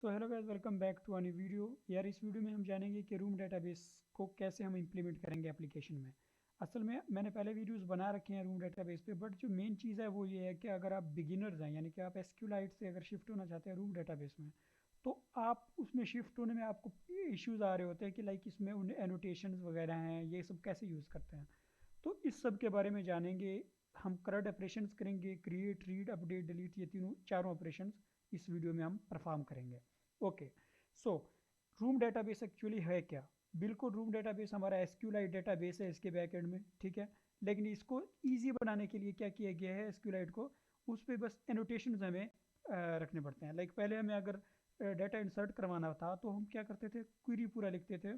तो hello guys, welcome back to any video. यार इस वीडियो में हम जानेंगे कि रूम डेटाबेस को कैसे हम इम्प्लीमेंट करेंगे एप्लीकेशन में। असल में मैंने पहले वीडियोस बना रखे हैं रूम डेटाबेस पे, बट जो मेन चीज़ है वो ये है कि अगर आप बिगिनर्स हैं, यानी कि आप एसक्यूलाइट से अगर शिफ्ट होना चाहते हैं रूम डेटाबेस में, तो आप उसमें शिफ्ट होने में आपको इश्यूज आ रहे होते हैं कि लाइक इसमें उन एनोटेशंस वगैरह हैं, ये सब कैसे यूज़ करते हैं। तो इस सब के बारे में जानेंगे। हम करंट ऑपरेशंस करेंगे, क्रिएट, रीड, अपडेट, डिलीट, ये तीनों चारों ऑपरेशंस इस वीडियो में हम परफॉर्म करेंगे। ओके, सो रूम डेटाबेस एक्चुअली है क्या? बिल्कुल, रूम डेटाबेस हमारा एसक्यूलाइट डेटाबेस है इसके बैकएंड में, ठीक है। लेकिन इसको इजी बनाने के लिए क्या किया गया है, एसक्यूलाइट को उस पर बस एनोटेशंस हमें रखने पड़ते हैं। लाइक पहले हमें अगर डाटा इंसर्ट करवाना था तो हम क्या करते थे, क्वेरी पूरा लिखते थे।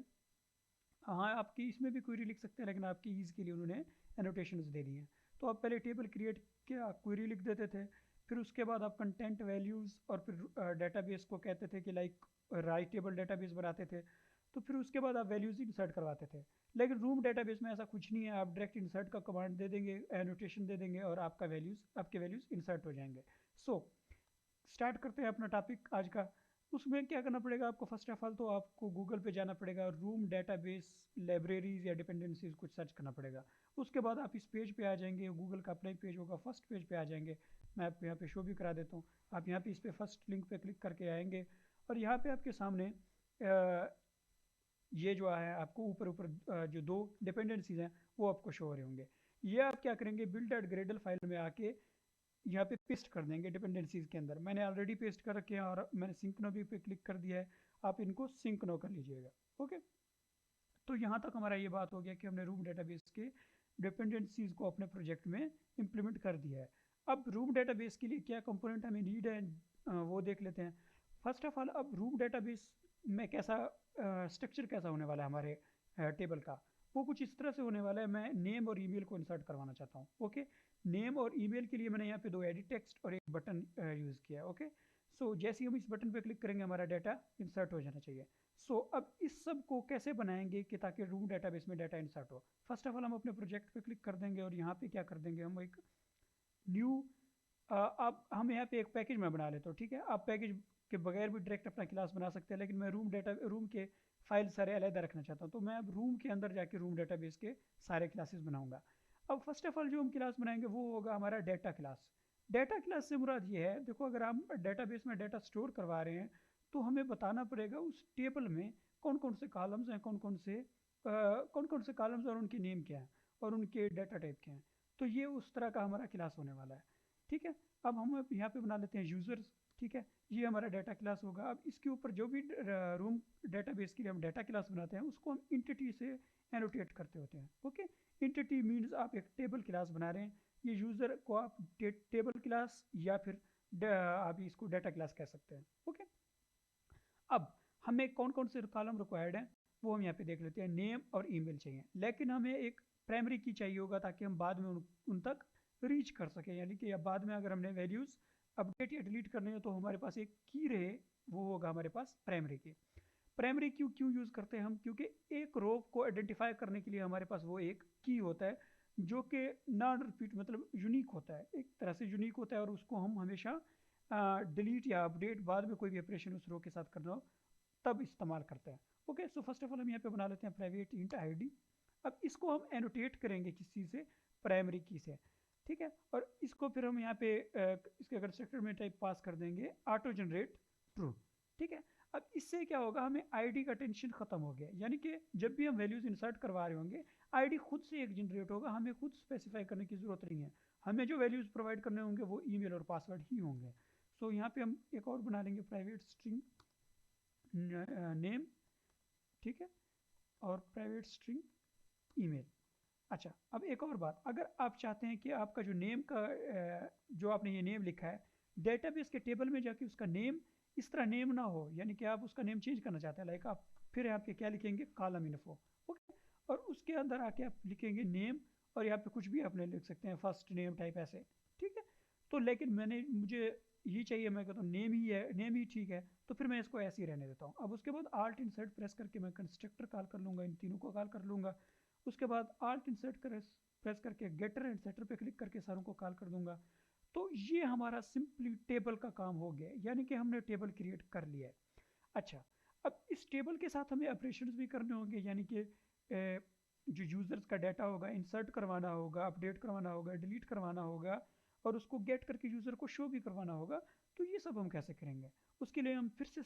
हाँ, आपकी इसमें भी क्वेरी लिख सकते हैं, लेकिन आपकी ईज के लिए उन्होंने एनोटेशंस दे दी हैं। तो आप पहले टेबल क्रिएट किया, क्वेरी लिख देते थे। फिर उसके बाद आप कंटेंट वैल्यूज़ और फिर डेटाबेस को कहते थे कि लाइक राइटेबल डेटाबेस बनाते थे। तो फिर उसके बाद आप वैल्यूज़ इंसर्ट करवाते थे। लेकिन रूम डेटाबेस में ऐसा कुछ नहीं है, आप डायरेक्ट इंसर्ट का कमांड दे देंगे, एनोटेशन दे देंगे और आपके वैल्यूज़ इंसर्ट हो जाएंगे। सो स्टार्ट करते हैं अपना टॉपिक आज का। उसमें क्या करना पड़ेगा आपको, फर्स्ट ऑफ ऑल तो आपको गूगल पे जाना पड़ेगा, रूम डेटाबेस लाइब्रेरीज या डिपेंडेंसीज कुछ सर्च करना पड़ेगा। उसके बाद आप इस पेज पे आ जाएंगे, गूगल का अपना ही पेज होगा, फर्स्ट पेज पे आ जाएंगे। मैं आपको यहाँ पे शो भी करा देता हूँ। आप यहाँ पे इस पे फर्स्ट लिंक पे क्लिक करके आएंगे और यहाँ पे आपके सामने ये जो है आपको ऊपर ऊपर जो दो डिपेंडेंसीज हैं वो आपको शो हो रहे होंगे। ये आप क्या करेंगे, बिल्ड एट ग्रेडल फाइल में आके यहाँ पे पेस्ट कर देंगे डिपेंडेंसीज के अंदर। मैंने ऑलरेडी पेस्ट कर रखे हैं और मैंने सिंक नो भी पे क्लिक कर दिया है। आप इनको सिंक नो कर लीजिएगा। ओके, तो यहाँ तक हमारा ये बात हो गया कि हमने रूम डेटाबेस के डिपेंडेंसीज को अपने प्रोजेक्ट में इम्प्लीमेंट कर दिया है। अब रूम डेटाबेस के लिए क्या कंपोनेंट हमें नीड है, वो देख लेते हैं। फर्स्ट ऑफ ऑल, अब रूम डेटाबेस में कैसा स्ट्रक्चर कैसा होने वाला है हमारे टेबल का, वो कुछ इस तरह से होने वाला है। मैं नेम और ईमेल को इंसर्ट करवाना चाहता हूँ। ओके, नेम और ईमेल के लिए मैंने यहाँ पे दो एडिट टेक्स्ट और एक बटन यूज़ किया है। ओके, सो जैसे ही हम इस बटन पे क्लिक करेंगे हमारा डाटा इंसर्ट हो जाना चाहिए। अब इस सब को कैसे बनाएंगे कि ताकि रूम डेटाबेस में डाटा इंसर्ट हो। फर्स्ट ऑफ ऑल हम अपने प्रोजेक्ट पे क्लिक कर देंगे और यहाँ पे क्या कर देंगे, हम एक न्यू, अब हम यहाँ पे एक पैकेज में बना लेते हो, ठीक है। आप पैकेज के बगैर भी डायरेक्ट अपना क्लास बना सकते हैं, लेकिन मैं रूम के फाइल सारे अलग रखना चाहता हूँ, तो मैं अब रूम के अंदर जाके रूम डेटाबेस के सारे क्लासेस बनाऊंगा। अब फर्स्ट ऑफ ऑल जो हम क्लास बनाएंगे वो होगा हमारा डाटा क्लास। डाटा क्लास से मुराद ये है, देखो अगर हम डेटाबेस में डाटा स्टोर करवा रहे हैं तो हमें बताना पड़ेगा उस टेबल में कौन कौन से कॉलम्स हैं, कौन कौन से कॉलम्स और उनके नेम क्या हैं और उनके डाटा टाइप क्या हैं। तो ये उस तरह का हमारा क्लास होने वाला है, ठीक है। अब हम यहाँ पे बना लेते हैं यूज़र्स, ठीक है। ये हमारा डाटा क्लास होगा। अब इसके ऊपर जो भी रूम डेटाबेस के लिए हम डाटा क्लास बनाते हैं उसको हम इंटिटी से एनोटेट करते होते हैं। ओके, इंटिटी मीन्स आप एक टेबल क्लास बना रहे हैं। ये यूज़र को आप टेबल क्लास या फिर आप इसको डाटा क्लास कह सकते हैं। ओके, अब हमें कौन कौन से कॉलम रिक्वायर्ड हैं वो हम यहाँ पे देख लेते हैं। नेम और ईमेल चाहिए, लेकिन हमें एक प्राइमरी की चाहिए होगा ताकि हम बाद में उन तक रीच कर सकें, यानी कि अब बाद में अगर हमने वैल्यूज़ अपडेट या डिलीट करनी हो तो हमारे पास एक की रहे, वो होगा हमारे पास प्राइमरी की। प्राइमरी क्यों क्यों यूज़ करते हैं हम, क्योंकि एक रो को आइडेंटिफाई करने के लिए हमारे पास वो एक की होता है जो कि नॉन रिपीट मतलब यूनिक होता है, एक तरह से यूनिक होता है, और उसको हम हमेशा डिलीट या अपडेट बाद में कोई भी ऑपरेशन उस रो के साथ करना हो तब इस्तेमाल करते हैं। Okay, so first of all हम यहाँ पे बना लेते हैं प्राइवेट इंट आईडी। अब इसको हम एनोटेट करेंगे किसी से, प्राइमरी की से, ठीक है। और इसको फिर हम यहाँ पे इसके अगर सेक्टर में टाइप पास कर देंगे ऑटो जनरेट ट्रू, ठीक है। अब इससे क्या होगा, हमें आईडी का टेंशन खत्म हो गया, यानी कि जब भी हम वैल्यूज इंसर्ट करवा रहे होंगे आईडी खुद से एक जनरेट होगा, हमें खुद स्पेसिफाई करने की जरूरत नहीं है। हमें जो वैल्यूज प्रोवाइड करने होंगे वो ईमेल और पासवर्ड ही होंगे। सो यहाँ पे हम एक और बना लेंगे प्राइवेट स्ट्रिंग नेम, ठीक है, और प्राइवेट स्ट्रिंग ईमेल। अच्छा, अब एक और बात, अगर आप चाहते हैं कि आपका जो नेम का जो आपने ये नेम लिखा है डेटाबेस के टेबल में जाके उसका नेम इस तरह नेम ना हो, यानी कि आप उसका नेम चेंज करना चाहते हैं, लाइक आप फिर यहाँ पे क्या लिखेंगे, कॉलम इन्फो। ओके, और उसके अंदर आके आप लिखेंगे नेम और यहाँ पे कुछ भी आपने लिख सकते हैं, फर्स्ट नेम टाइप ऐसे, ठीक है। तो लेकिन मुझे ये चाहिए, मैं कहता हूँ नेम ही है, नेम ही ठीक है, तो फिर मैं इसको ऐसे ही रहने देता हूँ। अब उसके बाद आल्ट इंसर्ट प्रेस करके मैं कंस्ट्रक्टर कॉल कर लूँगा, इन तीनों को कॉल कर लूँगा। उसके बाद आल्ट इंसर्ट प्रेस करके गेटर एंड सेटर पे क्लिक करके सारों को कॉल कर दूंगा। तो ये हमारा सिंपली टेबल का काम हो गया, यानी कि हमने टेबल क्रिएट कर लिया है। अच्छा, अब इस टेबल के साथ हमें ऑपरेशंस भी करने होंगे, यानी कि जो यूज़र्स का डाटा होगा इंसर्ट करवाना होगा, अपडेट करवाना होगा, डिलीट करवाना होगा, और उसको गेट करके यूज़र को शो भी करवाना होगा। तो ये सब हम कैसे करेंगे? उसके लिए हम फिर से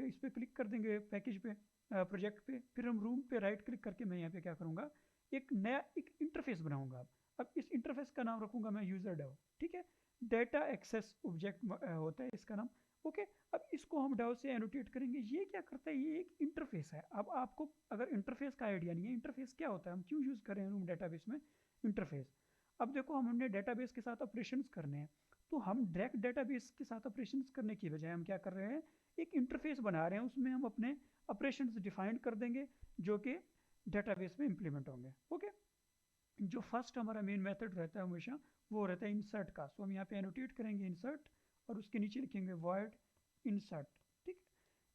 इस पर क्लिक कर देंगे, पैकेज पे, प्रोजेक्ट पे, फिर हम रूम पे राइट क्लिक करके मैं यहाँ पे क्या करूँगा, एक नया एक इंटरफेस बनाऊंगा। अब इस इंटरफेस का नाम रखूंगा मैं यूज़र डेव, ठीक है। डेटा एक्सेस ऑब्जेक्ट होता है इसका नाम। ओके, अब इसको हम डाउ से एनोटेट करेंगे। ये क्या करता है, ये एक इंटरफेस है। अब आपको अगर इंटरफेस का आइडिया नहीं है, इंटरफेस क्या होता है, हम क्यों यूज़ कर रहे हैं रूम डेटाबेस में इंटरफेस। अब देखो, हमने डेटाबेस के साथ ऑपरेशंस करने हैं, तो हम डायरेक्ट डेटाबेस के साथ ऑपरेशंस करने की बजाय हम क्या कर रहे हैं, एक इंटरफेस बना रहे हैं, उसमें हम अपने ऑपरेशंस डिफाइन कर देंगे जो कि डेटाबेस में इंप्लीमेंट होंगे। ओके, जो फर्स्ट हमारा मेन मेथड रहता है हमेशा, वो रहता है इंसर्ट का। सो हम यहाँ पे एनोटेट करेंगे इंसर्ट, और उसके नीचे लिखेंगे वॉइड इंसर्ट। ठीक,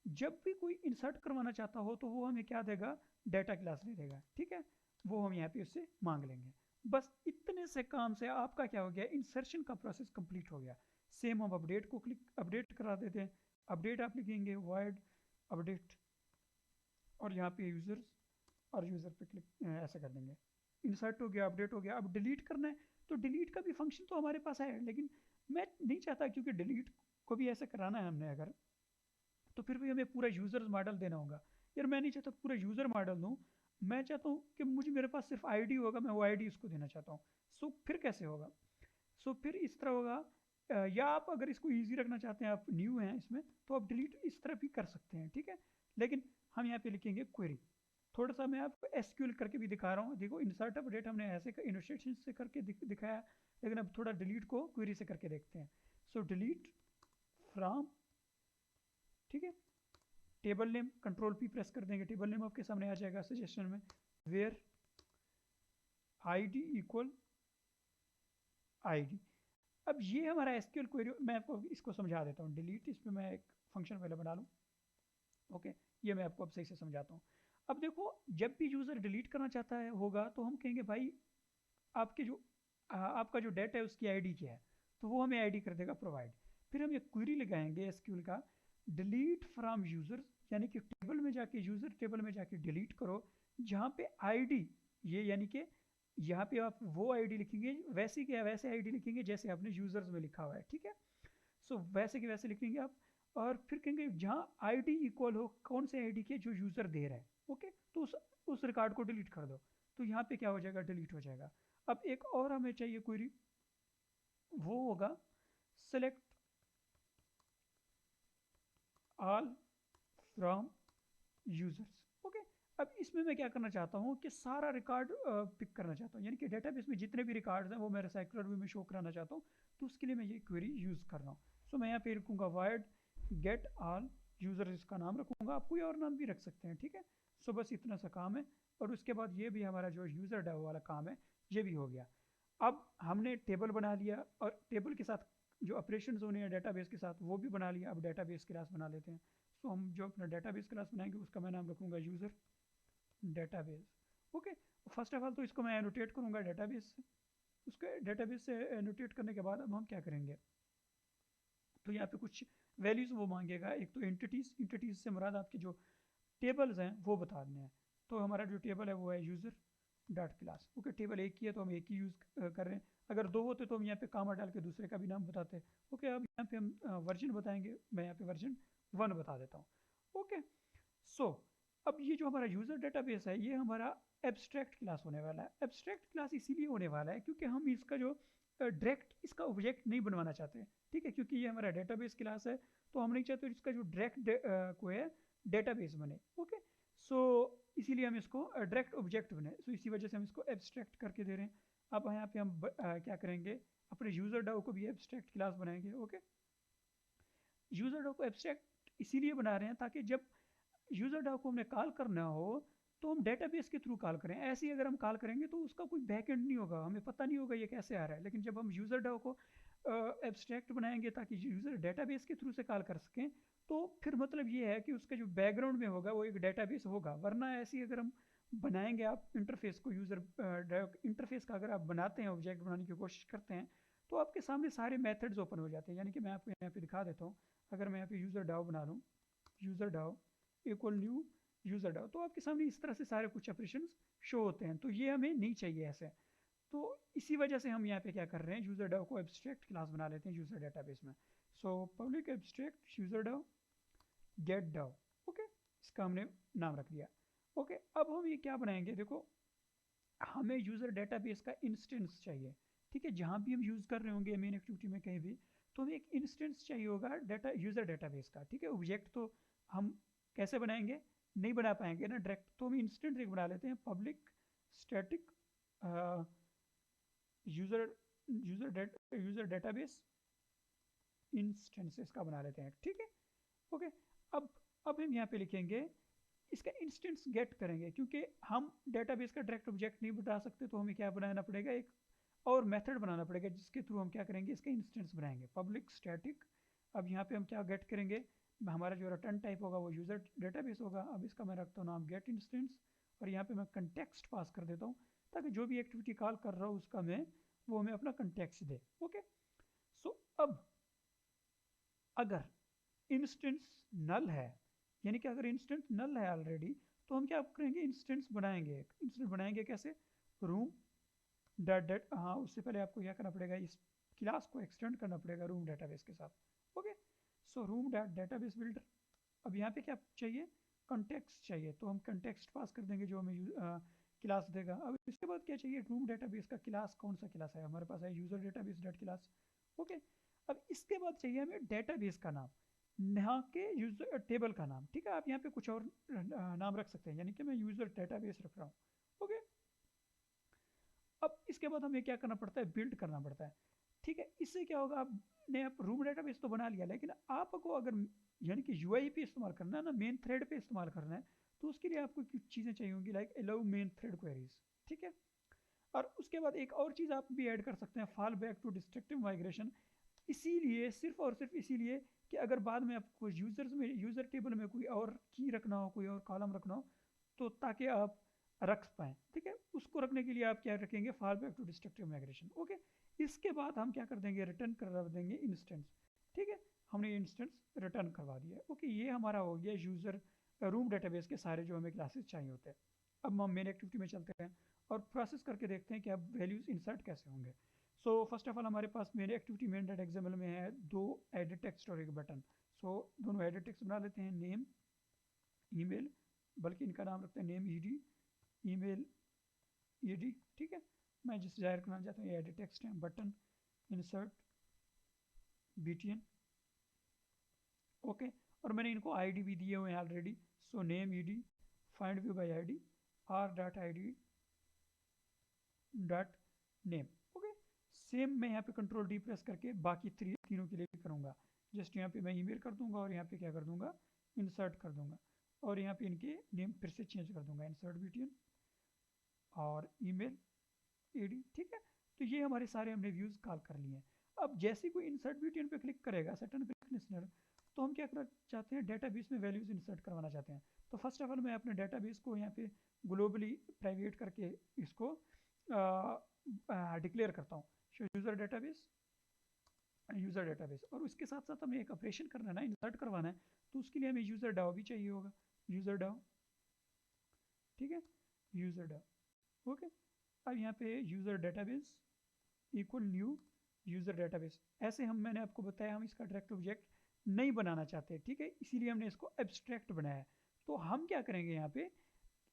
जब भी कोई इंसर्ट करवाना चाहता हो तो वो हमें क्या देगा, डाटा क्लास ले देगा, ठीक है। वो हम यहाँ पे उससे मांग लेंगे। बस इतने से काम से आपका क्या हो गया, इंसर्शन का प्रोसेस कंप्लीट हो गया। सेम हम अपडेट को क्लिक अपडेट करा देते हैं। अपडेट आप लिखेंगे वॉइड अपडेट, और यहाँ पे यूजर्स, और यूज़र पे क्लिक ऐसा कर देंगे। इंसर्ट हो गया, अपडेट हो गया। अब डिलीट करना है तो डिलीट का भी फंक्शन तो हमारे पास है, लेकिन मैं नहीं चाहता, क्योंकि डिलीट को भी ऐसे कराना है हमने अगर, तो फिर भी हमें पूरा यूज़र मॉडल देना होगा। यार मैं नहीं चाहता पूरा यूज़र मॉडल दूँ, मैं चाहता हूँ कि मुझे मेरे पास सिर्फ आईडी होगा, मैं वो आईडी उसको देना चाहता हूँ। सो फिर कैसे होगा, सो फिर इस तरह होगा। या आप अगर इसको ईजी रखना चाहते हैं, आप न्यू हैं इसमें, तो आप डिलीट इस तरह भी कर सकते हैं, ठीक है। लेकिन हम यहाँ पे लिखेंगे क्वेरी। थोड़ा सा मैं आपको एसक्यूएल करके भी दिखा रहा हूँ। देखो, इंसर्ट अपडेट हमने ऐसे इनिशिएशन से करके दिखाया, लेकिन अब थोड़ा डिलीट को क्वेरी से करके देखते हैं। सो डिलीट फ्रॉम, ठीक है, table name, control P press कर देंगे, टेबल नेम आपके सामने आ जाएगा सजेशन में, वेयर आईडी इक्वल आईडी। अब ये हमारा एसक्यूएल क्वेरी, मैं आपको इसको समझा देता हूँ। डिलीट, इस पर मैं एक फंक्शन पहले बना लूँ। ओके, ये मैं आपको अब सही से समझाता हूँ। अब देखो, जब भी यूज़र डिलीट करना चाहता है होगा, तो हम कहेंगे भाई आपके जो आपका जो डेटा है उसकी आईडी क्या है, तो वो हमें आईडी कर देगा प्रोवाइड। फिर हम ये क्वेरी लगाएंगे एसक्यूएल का, डिलीट फ्रॉम यूजर्स, यानी कि टेबल में जाके, यूजर टेबल में जाके डिलीट करो, जहाँ पे आईडी, ये यानी कि यहाँ पे आप वो आईडी लिखेंगे, वैसे क्या वैसे आईडी लिखेंगे जैसे आपने यूजर्स में लिखा हुआ है, ठीक है। सो वैसे के वैसे लिखेंगे आप, और फिर कहेंगे जहाँ आईडी इक्वल हो कौन से आईडी के जो यूज़र दे रहा है, ओके, तो उस रिकॉर्ड को डिलीट कर दो। तो यहाँ पे क्या हो जाएगा, डिलीट हो जाएगा। अब एक और हमें चाहिए क्वेरी, वो होगा select all from users. Okay, अब इसमें मैं क्या करना चाहता हूँ कि सारा रिकॉर्ड पिक करना चाहता हूँ, यानी कि डेटाबेस में जितने भी रिकॉर्ड्स हैं वो मैं रिसाइक्लर व्यू में शो कराना चाहता हूँ। तो उसके लिए मैं ये क्वेरी यूज़ कर रहा हूँ। सो मैं यहाँ पे रखूँगा वाइड गेट ऑल यूजर, इसका नाम रखूँगा, आप कोई और नाम भी रख सकते हैं, ठीक है। सो बस इतना सा काम है, और उसके बाद ये भी हमारा जो यूज़र डेव वाला काम है ये भी हो गया। अब हमने टेबल बना लिया, और टेबल के साथ जो ऑपरेशन होने हैं डेटाबेस के साथ वो भी बना लिया। अब डेटाबेस क्लास बना लेते हैं। सो हम जो अपना डेटाबेस क्लास बनाएंगे उसका मैं नाम रखूँगा user database. Okay, first of all तो इसको मैं एनोटेट करूँगा डेटाबेस से। उसके डेटाबेस से एनोटेट करने के बाद अब हम क्या करेंगे, तो यहाँ पे कुछ वैल्यूज़ वो मांगेगा। एक तो एंटिटीज़ से मुराद आपके जो टेबल्स हैं वो बता देने हैं। तो हमारा जो टेबल है वो है user dot class. Okay, table एक ही है तो हम एक ही यूज़ कर रहे हैं। अगर दो होते तो हम यहाँ पे कामा डाल के दूसरे का भी नाम बताते। ओके, अब यहाँ पे हम वर्जन बताएंगे, मैं यहाँ पे वर्जन 1 बता देता हूँ। ओके, सो अब ये जो हमारा यूज़र डेटाबेस है ये हमारा एब्स्ट्रैक्ट क्लास होने वाला है। एब्स्ट्रैक्ट क्लास इसीलिए होने वाला है क्योंकि हम इसका जो डायरेक्ट इसका ऑब्जेक्ट नहीं बनवाना चाहते, ठीक है, क्योंकि ये हमारा डेटाबेस क्लास है, तो हम नहीं चाहते इसका जो डायरेक्ट को है डेटाबेस बने। ओके, सो इसीलिए हम इसको डायरेक्ट ऑब्जेक्ट बने, सो इसी वजह से हम इसको एब्स्ट्रैक्ट करके दे रहे हैं। अब यहाँ पे हम क्या करेंगे, अपने यूज़र डाउ को भी एब्स्ट्रैक्ट क्लास बनाएंगे। ओके, यूज़र डाउ को एब्स्ट्रैक्ट इसीलिए बना रहे हैं ताकि जब यूज़र डाउ को हमने कॉल करना हो तो हम डेटाबेस के थ्रू कॉल करें। ऐसे ही अगर हम कॉल करेंगे तो उसका कोई बैकएंड नहीं होगा, हमें पता नहीं होगा ये कैसे आ रहा है। लेकिन जब हम यूज़र डाउ को एब्स्ट्रैक्ट बनाएंगे ताकि यूज़र डेटाबेस के थ्रू से कॉल कर सकें, तो फिर मतलब ये है कि उसका जो बैकग्राउंड में होगा वो एक डेटाबेस होगा। वरना ऐसे ही अगर हम बनाएंगे, आप इंटरफेस को यूज़र इंटरफेस का अगर आप बनाते हैं, ऑब्जेक्ट बनाने की कोशिश करते हैं, तो आपके सामने सारे मेथड्स ओपन हो जाते हैं। यानी कि मैं आपको यहाँ पे दिखा देता हूँ। अगर मैं यहाँ पे यूज़र डाउ बना लूँ, यूज़र डाउ इक्वल न्यू यूज़र डाउ। तो आपके सामने इस तरह से सारे कुछ ऑपरेशन शो होते हैं, तो ये हमें नहीं चाहिए ऐसे। तो इसी वजह से हम यहाँ पे क्या कर रहे हैं, यूज़र डाउ को एब्स्ट्रैक्ट क्लास बना लेते हैं यूज़र डेटाबेस में। सो पब्लिक एब्स्ट्रैक्ट यूज़र डाउ गेट डाउ। ओके, इसका हमने नाम रख दिया। ओके, अब हम ये क्या बनाएंगे, देखो हमें यूज़र डेटाबेस का इंस्टेंस चाहिए। ठीक है, जहाँ भी हम यूज़ कर रहे होंगे मेन एक्टिविटी में कहीं भी, तो हमें एक इंस्टेंस चाहिए होगा डाटा यूज़र डेटाबेस का। ठीक है, ऑब्जेक्ट तो हम कैसे बनाएंगे, नहीं बना पाएंगे ना डायरेक्ट, तो हम इंस्टेंस एक बना लेते हैं, public static user database instances का बना लेते हैं। ठीक है, ओके। अब हम यहाँ पे लिखेंगे इसका इंस्टेंस गेट करेंगे, क्योंकि हम डेटाबेस का डायरेक्ट ऑब्जेक्ट नहीं बता सकते, तो हमें क्या बनाना पड़ेगा, एक और मेथड बनाना पड़ेगा जिसके थ्रू हम क्या करेंगे, इसका इंस्टेंस बनाएंगे पब्लिक स्टैटिक। अब यहाँ पे हम क्या गेट करेंगे, हमारा जो रिटर्न टाइप होगा वो यूज़र डेटाबेस होगा। अब इसका मैं रखता हूँ नाम गेट इंस्टेंस, और यहाँ पे मैं कंटेक्स्ट पास कर देता हूँ, ताकि जो भी एक्टिविटी कॉल कर रहा हूँ उसका वो हमें अपना कंटेक्स्ट दे। ओके, सो अब अगर इंस्टेंस नल है, यानी कि अगर इंस्टेंस नल है ऑलरेडी, तो हम क्या करेंगे, इंस्टेंस बनाएंगे। इंस्टेंस बनाएंगे कैसे, रूम डॉट डेट, हाँ उससे पहले आपको क्या करना पड़ेगा, इस क्लास को एक्सटेंड करना पड़ेगा रूम डेटाबेस के साथ। ओके, सो रूम डॉट डेटाबेस बिल्डर। अब यहाँ पे क्या चाहिए, कंटेक्स्ट चाहिए, तो हम कंटेक्स्ट पास कर देंगे जो हमें क्लास देगा। अब इसके बाद क्या चाहिए, रूम डेटाबेस का क्लास, कौन सा क्लास है हमारे पास, है user database dot class. Okay, अब इसके बाद चाहिए हमें डेटाबेस का नाम, यहाँ के यूज़र टेबल का नाम। ठीक है, आप यहाँ पे कुछ और नाम रख सकते हैं, यानी कि मैं यूज़र डेटाबेस रख रहा हूँ। ओके, अब इसके बाद हमें क्या करना पड़ता है, बिल्ड करना पड़ता है। ठीक है, इससे क्या होगा, आपने आप रूम डेटाबेस तो बना लिया, लेकिन आपको अगर यानी कि यूआई पे इस्तेमाल करना है ना, मेन थ्रेड पे इस्तेमाल करना है, तो उसके लिए आपको कुछ चीज़ें चाहिए होंगी, like allow main thread queries. ठीक है, और उसके बाद एक और चीज़ आप भी ऐड कर सकते हैं, fall back to destructive migration. इसीलिए, सिर्फ और सिर्फ इसीलिए कि अगर बाद में आपको यूज़र्स में, यूज़र टेबल में कोई और की रखना हो, कोई और कॉलम रखना हो, तो ताकि आप रख पाएँ। ठीक है, उसको रखने के लिए आप क्या रखेंगे, fall back to destructive migration. Okay, इसके बाद हम क्या कर देंगे, रिटर्न कर देंगे इंस्टेंस। ठीक है, हमने इंस्टेंस रिटर्न करवा दिया। ओके, ये हमारा हो गया यूज़र रूम डेटाबेस के सारे जो हमें क्लासेस चाहिए होते हैं। अब हम मेन एक्टिविटी में चलते हैं और प्रोसेस करके देखते हैं कि अब वैल्यूज़ इंसर्ट कैसे होंगे। सो फर्स्ट ऑफ ऑल हमारे पास मेरे एक्टिविटी मेन डॉट एक्सएमएल में है दो एडिट टेक्स्ट और एक बटन। सो दोनों एडिट टेक्स्ट बना लेते हैं, नेम ईमेल, बल्कि इनका नाम रखते हैं नेम ईडी, ईमेल ईडी। ठीक है, मैं जिस जाहिर करना चाहता हूँ ये एडिट टेक्स्ट है। Button insert BTN. ओके, और मैंने इनको आईडी भी दिए हुए हैं already. So name ED, find view by ID, R dot I D dot name. Okay, same मैं यहाँ पे कंट्रोल डी प्रेस करके बाकी तीनों के लिए भी करूँगा। जस्ट यहाँ पे मैं ईमेल कर दूंगा और यहाँ पे क्या कर दूंगा, इंसर्ट कर दूंगा, और यहाँ पे इनके नेम फिर से चेंज कर दूंगा, इंसर्ट बीटीएन और ईमेल ईडी। ठीक है, तो ये हमारे सारे हमने व्यूज़ कॉल कर लिए हैं। अब जैसे कोई इंसर्ट बीटीएन पे क्लिक करेगा, सेटन पे लिसनर, तो हम क्या करना चाहते हैं, डेटाबेस में वैल्यूज़ इंसर्ट करवाना चाहते हैं। तो फर्स्ट ऑफ ऑल मैं अपने डेटाबेस को यहाँ पे ग्लोबली प्राइवेट करके इसको डिक्लेयर करता हूँ, यूज़र डेटाबेस। और उसके साथ साथ हमें एक ऑपरेशन करना है ना, इंसर्ट करवाना है, तो उसके लिए हमें यूज़र डाउ भी चाहिए होगा, यूज़र डाउ। ठीक है, यूज़र डाउ। ओके, अब यहाँ पे user database equal new user database. ऐसे हम, मैंने आपको बताया, हम इसका डायरेक्ट ऑब्जेक्ट नहीं बनाना चाहते। ठीक है, इसीलिए हमने इसको एब्स्ट्रैक्ट बनाया है। तो हम क्या करेंगे, यहाँ पे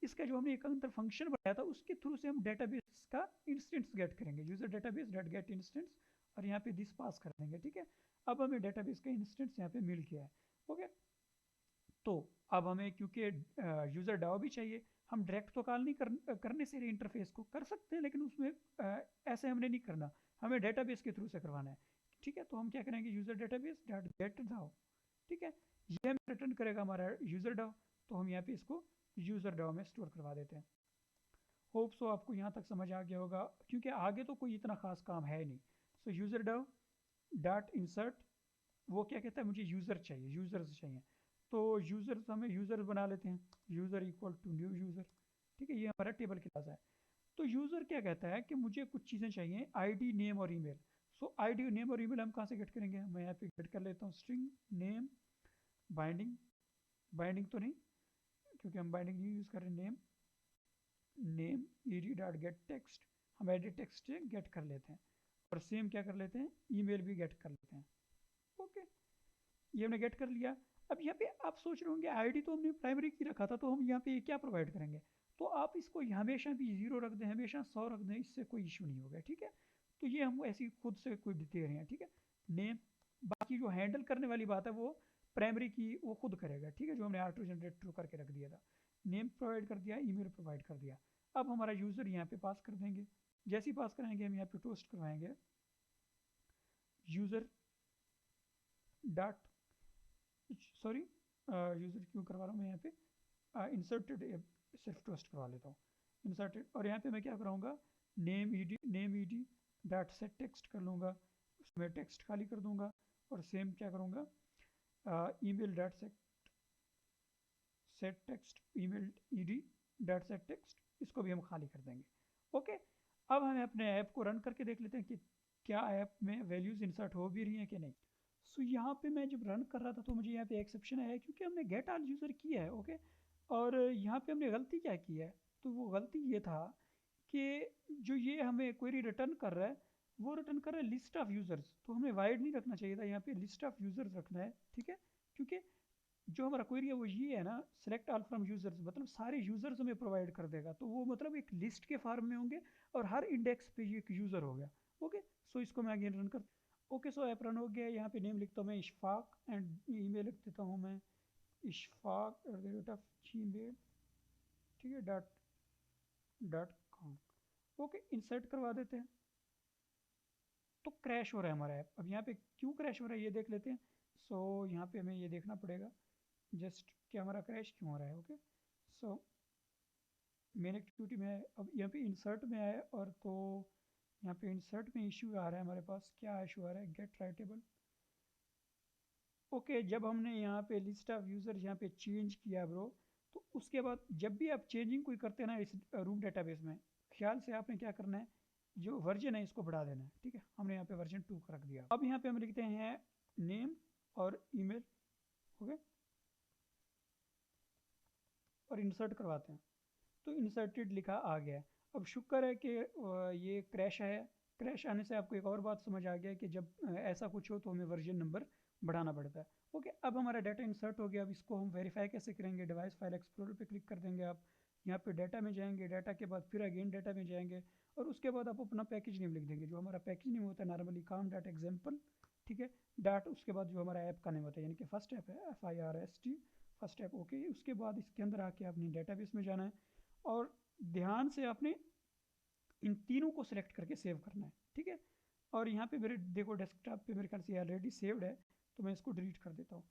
इसका जो हमने एक अंतर फंक्शन बनाया था उसके थ्रू से हम डेटाबेस का इंस्टेंस गेट करेंगे, user database dot get instance, और यहाँ पे दिस पास कर देंगे। ठीक है, अब हमें डेटाबेस का इंस्टेंस यहाँ पे मिल गया है। ओके, तो अब हमें क्योंकि यूज़र डाओ भी चाहिए, हम डायरेक्ट तो कॉल नहीं करने से इंटरफेस को कर सकते हैं, लेकिन उसमें ऐसे हमने नहीं करना, हमें डेटाबेस के थ्रू से करवाना है। ठीक है, तो हम क्या करेंगे, user database dot get DAO. ठीक है, ये हमें रिटर्न करेगा हमारा यूज़र डाओ, तो हम यहाँ पे इसको यूज़र डाओ में स्टोर करवा देते हैं। होप सो आपको यहाँ तक समझ आ गया होगा, क्योंकि आगे तो कोई इतना खास काम है नहीं। So user DAO dot insert, वो क्या कहता है, मुझे यूज़र चाहिए, यूज़र्स चाहिए, तो यूज़र्स हमें यूज़र बना लेते हैं, user equal to new user. ठीक है, ये हमारा टेबल क्लास है। तो यूज़र क्या कहता है कि मुझे कुछ चीज़ें चाहिए, आईडी, नेम और ईमेल। सो आईडी, नेम और ईमेल हम कहाँ से गेट करेंगे, मैं यहाँ पे गेट कर लेता हूँ, स्ट्रिंग नेम बाइंडिंग बाइंडिंग तो नहीं, क्योंकि हम बाइंडिंग नहीं यूज़ कर रहे। Name ed dot get text, हम एडिट टेक्स्ट से गेट कर लेते हैं, और सेम क्या कर लेते हैं, ईमेल भी गेट कर लेते हैं। ओके, ये हमने गेट कर लिया। अब यहाँ पे आप सोच रहे होंगे आईडी तो हमने प्राइमरी की रखा था, तो हम यहाँ पे क्या प्रोवाइड करेंगे। तो आप इसको हमेशा भी 0 रख दें, हमेशा 100 रख दें, इससे कोई इशू नहीं होगा, ठीक है। तो ये हम ऐसी खुद से कोई दे रहे हैं, ठीक है। नेम, बाकी जो हैंडल करने वाली बात है वो प्राइमरी की वो खुद करेगा, ठीक है, जो हमने R2 जनरेट ट्रू करके रख दिया था। नेम प्रोवाइड कर दिया, ईमेल प्रोवाइड कर दिया। अब हमारा यूज़र यहाँ पे पास कर देंगे। जैसे ही पास कराएंगे हम यहाँ पे टोस्ट करवाएंगे यूज़र डॉट, सॉरी यूज़र क्यों करवा रहा हूँ मैं यहाँ पे, इंसर्टेड सिर्फ टोस्ट करवा लेता हूँ, इंसर्टेड। और यहाँ पे मैं क्या कराऊँगा, name ED dot set text कर लूँगा, उसमें टेक्स्ट खाली कर दूँगा। और सेम क्या करूँगा, email dot set text, email ED dot set text, इसको भी हम खाली कर देंगे। ओके, अब हमें अपने ऐप को रन करके देख लेते हैं कि क्या ऐप में वैल्यूज़ इंसर्ट हो भी रही हैं कि नहीं। सो यहाँ पे मैं जब रन कर रहा था तो मुझे यहाँ पे एक्सेप्शन आया, क्योंकि हमने गेट ऑल यूज़र किया है। ओके, और यहाँ पे हमने गलती क्या की है, तो वो गलती ये था कि जो ये हमें क्वेरी रिटर्न कर रहा है, वो रिटर्न कर रहा है लिस्ट ऑफ यूज़र्स। तो हमें वाइड नहीं रखना चाहिए था, यहाँ पे लिस्ट ऑफ यूज़र्स रखना है, ठीक है। क्योंकि जो हमारा क्वेरी है वो ये है ना, सेलेक्ट ऑल फ्रॉम यूज़र्स, मतलब सारे यूज़र्स हमें प्रोवाइड कर देगा, तो वो मतलब एक लिस्ट के फॉर्म में होंगे और हर इंडेक्स पे ये एक यूज़र हो गया। ओके, सो इसको मैं अगेन रन कर, ओके, सो ऐप रन हो गया। यहाँ पे नेम लिखता हूँ मैं इशफाक, एंड ईमेल लिख देता हूँ मैं ishfaq@gmail, ठीक है, .com। ओके, इंसर्ट करवा देते हैं। तो क्रैश हो रहा है हमारा ऐप। अब यहाँ पे क्यों क्रैश हो रहा है ये देख लेते हैं। सो यहाँ पे हमें ये देखना पड़ेगा जस्ट कि हमारा क्रैश क्यों हो रहा है। ओके, सो मेन एक्टिविटी में अब यहाँ पे इंसर्ट में आए, और तो यहाँ पे इंसर्ट में इशू आ रहा है हमारे पास। क्या इशू आ रहा है, गेट राइटेबल। ओके, जब हमने यहाँ पे लिस्ट ऑफ यूज़र यहाँ पे चेंज किया ब्रो, तो उसके बाद जब भी आप चेंजिंग कोई करते हैं ना इस रूट डेटाबेस में, ख्याल से आपने क्या करना है, जो वर्जन है इसको बढ़ा देना है, ठीक है। हमने यहाँ पे वर्जन 2 रख दिया। अब यहाँ पे हम लिखते हैं नेम और ईमेल, ओके, और इंसर्ट करवाते हैं, तो इंसर्टेड लिखा आ गया। अब शुक्र है कि ये क्रैश है। क्रैश आने से आपको एक और बात समझ आ गया कि जब ऐसा कुछ हो तो हमें वर्जन नंबर बढ़ाना पड़ता है। ओके, अब हमारा डाटा इंसर्ट हो गया। अब इसको हम वेरीफाई कैसे करेंगे, डिवाइस फाइल एक्सप्लोरर पे क्लिक कर देंगे आप, यहाँ पे डाटा में जाएंगे, डाटा के बाद फिर अगेन डाटा में जाएंगे, और उसके बाद आप अपना पैकेज नेम लिख देंगे। जो हमारा पैकेज नेम होता है नॉर्मली काम डॉट एग्जाम्पल, ठीक है, डॉट, उसके बाद जो हमारा ऐप का नेम होता है, यानी कि फर्स्ट ऐप है FIRST, फर्स्ट ऐप। ओके, उसके बाद इसके अंदर आके आपने डेटाबेस में जाना है, और ध्यान से आपने इन तीनों को सिलेक्ट करके सेव करना है, ठीक है। और यहाँ पे मेरे देखो डेस्कटॉप पे मेरे ख्याल से ऑलरेडी सेव्ड है, तो मैं इसको डिलीट कर देता हूँ।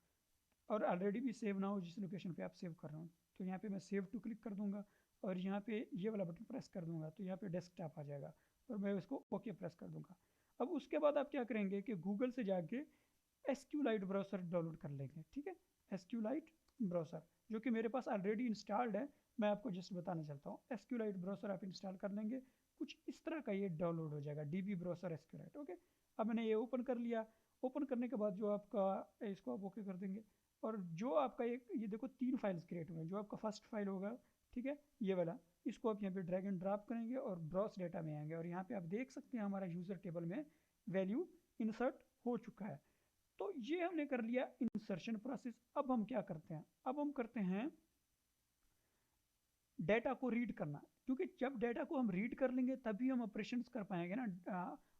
और ऑलरेडी भी सेव ना हो जिस लोकेशन पे आप सेव कर रहे हो, तो यहाँ पे मैं सेव टू क्लिक कर दूंगा, और यहाँ पे ये वाला बटन प्रेस कर दूंगा, तो यहाँ पे डेस्कटॉप आ जाएगा, और मैं इसको ओके प्रेस कर दूंगा। अब उसके बाद आप क्या करेंगे कि गूगल से जाके SQLite ब्राउज़र डाउनलोड कर लेंगे, ठीक है। SQLite ब्राउज़र जो कि मेरे पास ऑलरेडी इंस्टॉल्ड है, मैं आपको जस्ट बताना चाहता हूँ। SQLite ब्राउज़र आप इंस्टॉल कर लेंगे, कुछ इस तरह का ये डाउनलोड हो जाएगा, DB ब्राउज़र SQLite। ओके, अब मैंने ये ओपन कर लिया। ओपन करने के बाद जो आपका, इसको आप ओके कर देंगे, और जो आपका एक ये देखो 3 फाइल्स क्रिएट हुए हैं। जो आपका फर्स्ट फाइल होगा, ठीक है, ये वाला, इसको आप यहाँ पे ड्रैग एंड ड्रॉप करेंगे और ब्राउज डेटा में आएंगे, और यहाँ पे आप देख सकते हैं हमारा यूज़र टेबल में वैल्यू इंसर्ट हो चुका है। तो ये हमने कर लिया इंसर्शन प्रोसेस। अब हम क्या करते हैं, अब हम करते हैं डेटा को रीड करना, क्योंकि जब डेटा को हम रीड कर लेंगे तभी हम ऑपरेशंस कर पाएंगे ना,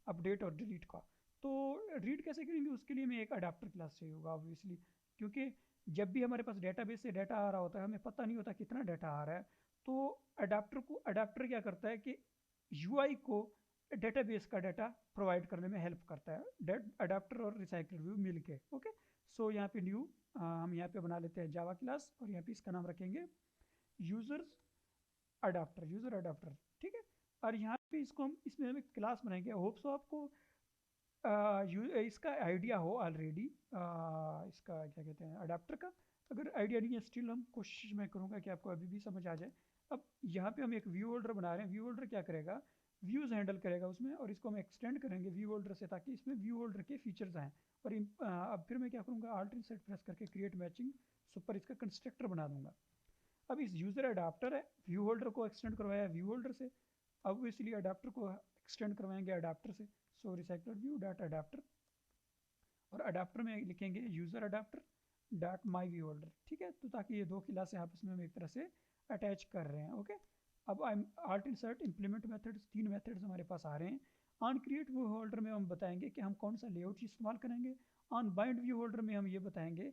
अपडेट और डिलीट का। तो रीड कैसे करेंगे, उसके लिए हमें एक अडाप्टर क्लास चाहिए होगा ऑब्वियसली, क्योंकि जब भी हमारे पास डेटाबेस से डाटा आ रहा होता है हमें पता नहीं होता कितना डाटा आ रहा है। तो अडाप्टर क्या करता है कि UI को डेटाबेस का डाटा प्रोवाइड करने में हेल्प करता है, अडाप्टर और रिसाइकलर व्यू मिल के। ओके, सो यहाँ पे न्यू हम यहाँ पे बना लेते हैं जावा क्लास, और यहाँ पे इसका नाम रखेंगे यूजर अडाप्टर, ठीक है। और यहाँ पे इसको हम, इसमें हम एक क्लास बनाएंगे। होप सो आपको इसका आइडिया हो ऑलरेडी, इसका क्या कहते हैं अडाप्टर का। अगर आइडिया नहीं है स्टिल हम कोशिश मैं करूँगा कि आपको अभी भी समझ आ जाए। अब यहाँ पे हम एक व्यू होल्डर बना रहे हैं। व्यू होल्डर क्या करेगा, व्यूज़ हैंडल करेगा उसमें, और इसको हम एक्सटेंड करेंगे व्यू होल्डर से, ताकि इसमें व्यू होल्डर के फीचर्स आएँ। और अब फिर मैं क्या करूँगा, Alt+Z प्रेस करके क्रिएट मैचिंग सो पर इसका कंस्ट्रक्टर बना दूंगा। अब इस यूज़र अडाप्टर है, व्यू होल्डर को एक्सटेंड करवाया व्यू होल्डर से, अब इसलिए अडाप्टर को एक्सटेंड करवाएंगे अडाप्टर से। सो रिसाइकलर व्यू डॉट अडाप्टर, और अडाप्टर में लिखेंगे user adapter dot my view holder, ठीक है। तो ताकि ये दो क्लास आपस में हम एक तरह से अटैच कर रहे हैं, ओके। अब I art insert implement methods, 3 methods हमारे पास आ रहे हैं। ऑन क्रिएट व्यू होल्डर में हम बताएंगे कि हम कौन सा लेआउट इस्तेमाल करेंगे। ऑन बाइंड व्यू होल्डर में हम ये बताएंगे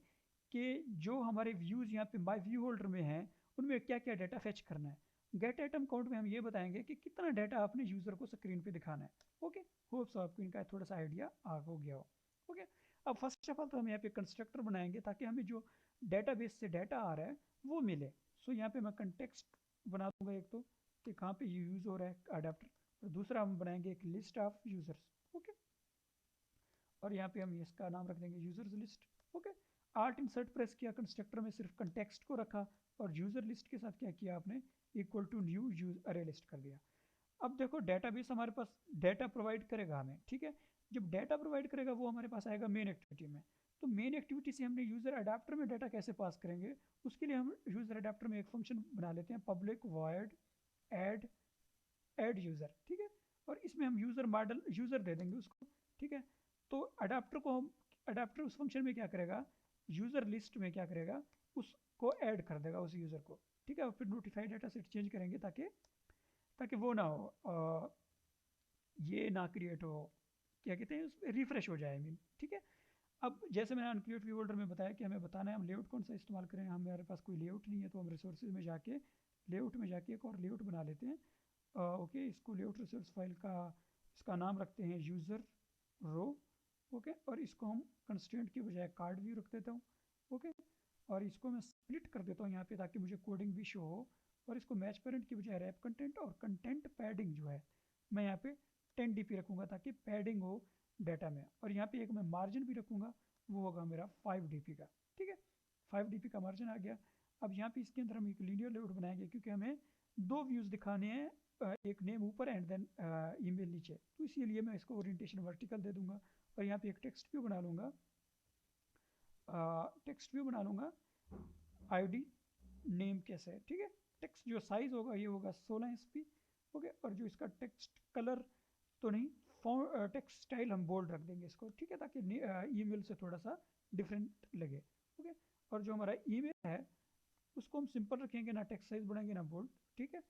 कि जो हमारे व्यूज़ यहाँ पे माई व्यू होल्डर में हैं उनमें क्या क्या डाटा फेच करना है। गेट आइटम काउंट में हम ये बताएंगे कि कितना डाटा आपने यूज़र को स्क्रीन पे दिखाना है, ओके। होप सो आपको इनका थोड़ा सा आइडिया हो गया हो, ओके। अब फर्स्ट ऑफ ऑल तो हम यहाँ पे कंस्ट्रक्टर बनाएंगे ताकि हमें जो डेटाबेस से डाटा आ रहा है वो मिले। सो यहाँ पे मैं कंटेक्स्ट बना दूंगा एक तो कि कहाँ पे यूज़ हो रहा है अडाप्टर, और दूसरा हम बनाएंगे एक लिस्ट ऑफ यूज़र्स, ओके। और यहाँ पे हम इसका नाम रख देंगे users list, okay. Art insert press किया, कंस्ट्रक्टर में सिर्फ कंटेक्स्ट को रखा, और यूज़र लिस्ट के साथ क्या किया आपने, इक्वल टू न्यू यूज अरे लिस्ट कर दिया। अब देखो डेटाबेस हमारे पास डाटा प्रोवाइड करेगा हमें, ठीक है। जब डाटा प्रोवाइड करेगा वो हमारे पास आएगा मेन एक्टिविटी में। तो मेन एक्टिविटी से हमने यूज़र अडाप्टर में डाटा कैसे पास करेंगे, उसके लिए हम यूज़र अडाप्टर में एक फंक्शन बना लेते हैं, पब्लिक वॉइड ऐड यूज़र, ठीक है। और इसमें हम यूज़र मॉडल यूज़र दे देंगे उसको, ठीक है। तो अडाप्टर को हम अडाप्टर उस फंक्शन में क्या करेगा, यूज़र लिस्ट में क्या करेगा, उसको ऐड कर देगा उस यूज़र को, ठीक है। और फिर नोटिफाइड डाटा सेट चेंज करेंगे ताकि ताकि वो ना हो ये ना क्रिएट हो, क्या कहते हैं उस रिफ्रेश हो जाए मीन, ठीक है। अब जैसे मैंने अनक्रिएट व्यू होल्डर में बताया कि हमें बताना है हम लेआउट कौन सा इस्तेमाल करें, हमारे पास कोई लेआउट नहीं है, तो हम रिसोर्सेज में जाके लेआउट में जाके एक और लेआउट बना लेते हैं। ओके, इसको लेआउट रिसोर्स फाइल का इसका नाम रखते हैं यूज़र रो, ओके। और इसको हम कंस्ट्रेंट की बजाय कार्ड व्यू रख देता हूँ, ओके। और इसको मैं स्प्लिट कर देता हूँ यहाँ पे ताकि मुझे कोडिंग भी शो हो, और इसको मैच पेरेंट की बजाय रैप कंटेंट और कंटेंट पैडिंग जो है मैं यहाँ पे 10 DP रखूँगा ताकि पैडिंग हो डाटा में। और यहाँ पे एक मैं मार्जिन भी रखूँगा, वो होगा मेरा 5 DP का, ठीक है। 5 DP का मार्जिन आ गया। अब यहाँ पे इसके अंदर हम एक लीनियर लेआउट बनाएंगे क्योंकि हमें दो व्यूज़ दिखाने हैं, एक नेम ऊपर एंड देन ईमेल नीचे, तो इसीलिए मैं इसको ओरिएंटेशन वर्टिकल दे दूंगा। और यहाँ पे एक टेक्स्ट व्यू बना लूँगा, आईडी नेम कैसे है, ठीक है। टेक्स्ट जो साइज होगा ये होगा 16 SP, ओके। और जो इसका टेक्स्ट कलर तो नहीं, टेक्स्ट स्टाइल हम बोल्ड रख देंगे इसको, ठीक है, ताकि ईमेल से थोड़ा सा डिफरेंट लगे, ओके। और जो हमारा ईमेल है उसको हम सिंपल रखेंगे, ना टेक्स्ट साइज बढ़ाएंगे ना बोल्ड, ठीक है।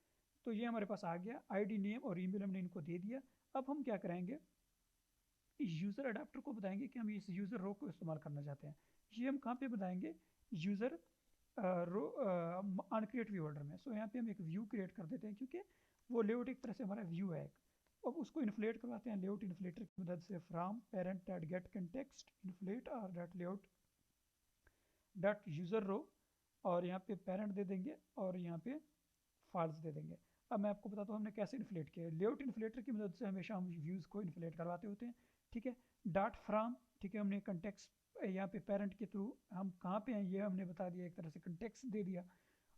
तो ये हमारे पास आ गया, आईडी नेम और ईमेल हमने इनको दे दिया। अब हम क्या करेंगे, यूज़र अडाप्टर को बताएंगे कि हम इस यूज़र रो को इस्तेमाल करना चाहते हैं। ये हम कहाँ पे बताएंगे, यूज़र रो अनक्रिएट व्यू होल्डर में। सो यहाँ पे हम एक व्यू क्रिएट कर देते हैं क्योंकि वो लेआउट एक तरह से हमारा व्यू है। अब उसको इन्फ्लेट करवाते हैं लेआउट इन्फ्लेटर की मदद से, from parent dot gate context inflate और डॉट लेआउट डॉट यूज़र रो, और यहाँ पे पेरेंट दे देंगे और यहाँ पे फॉल्स दे देंगे। अब मैं आपको बताता हूँ हमने कैसे इन्फ्लेट किया है। लेआउट इन्फ्लेटर की मदद से हमेशा हम व्यूज़ को इन्फ्लेट करवाते होते हैं, ठीक है। डॉट फ्रॉम, ठीक है, हमने कंटेक्स्ट यहाँ पे पेरेंट के थ्रू हम कहाँ पे हैं ये हमने बता दिया, एक तरह से कंटेक्स्ट दे दिया।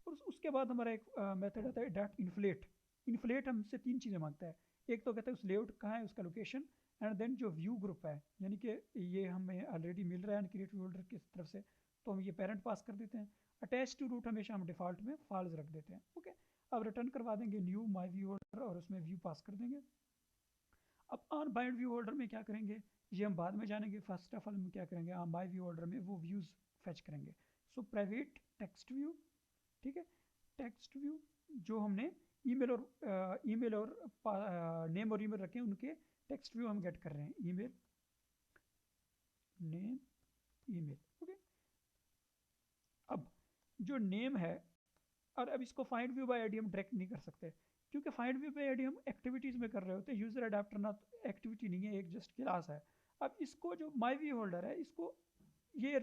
और उसके बाद हमारा एक मेथड आता है डॉट इन्फ्लेट। इन्फ्लेट हमसे 3 चीज़ें मांगता है, एक तो कहता है उस लेआउट कहाँ है, उसका लोकेशन, एंड देन जो व्यू ग्रुप है, यानी कि ये हमें ऑलरेडी मिल रहा है अनक्रिएट व्यू होल्डर की तरफ से, तो हम ये पेरेंट पास कर देते हैं। अटैच टू रूट हमेशा हम डिफ़ॉल्ट में फॉल्स रख देते हैं, ओके। अब रिटर्न करवा देंगे न्यू माई व्यू होल्डर और उसमें व्यू पास कर देंगे। अब ऑन बाइंड व्यू होल्डर में क्या करेंगे ये हम बाद में जानेंगे। फर्स्ट ऑफ ऑल हम क्या करेंगे, ऑन बाई व्यू होल्डर में वो व्यूज़ फेच करेंगे। सो प्राइवेट टेक्स्ट व्यू, ठीक है, टेक्स्ट व्यू जो हमने ईमेल और नेम और ईमेल रखे उनके टेक्स्ट व्यू हम गेट कर रहे हैं, ईमेल नेम ईमेल, ओके। अब जो नेम है, और अब इसको फाइंड व्यू बाय आईडी हम डायरेक्ट नहीं कर सकते क्योंकि फाइंड व्यू बाय आईडी हम एक्टिविटीज़ में कर रहे होते हैं, यूज़र अडाप्टर ना तो एक्टिविटी नहीं है, एक जस्ट क्लास है। अब इसको जो माई व्यू होल्डर है इसको ये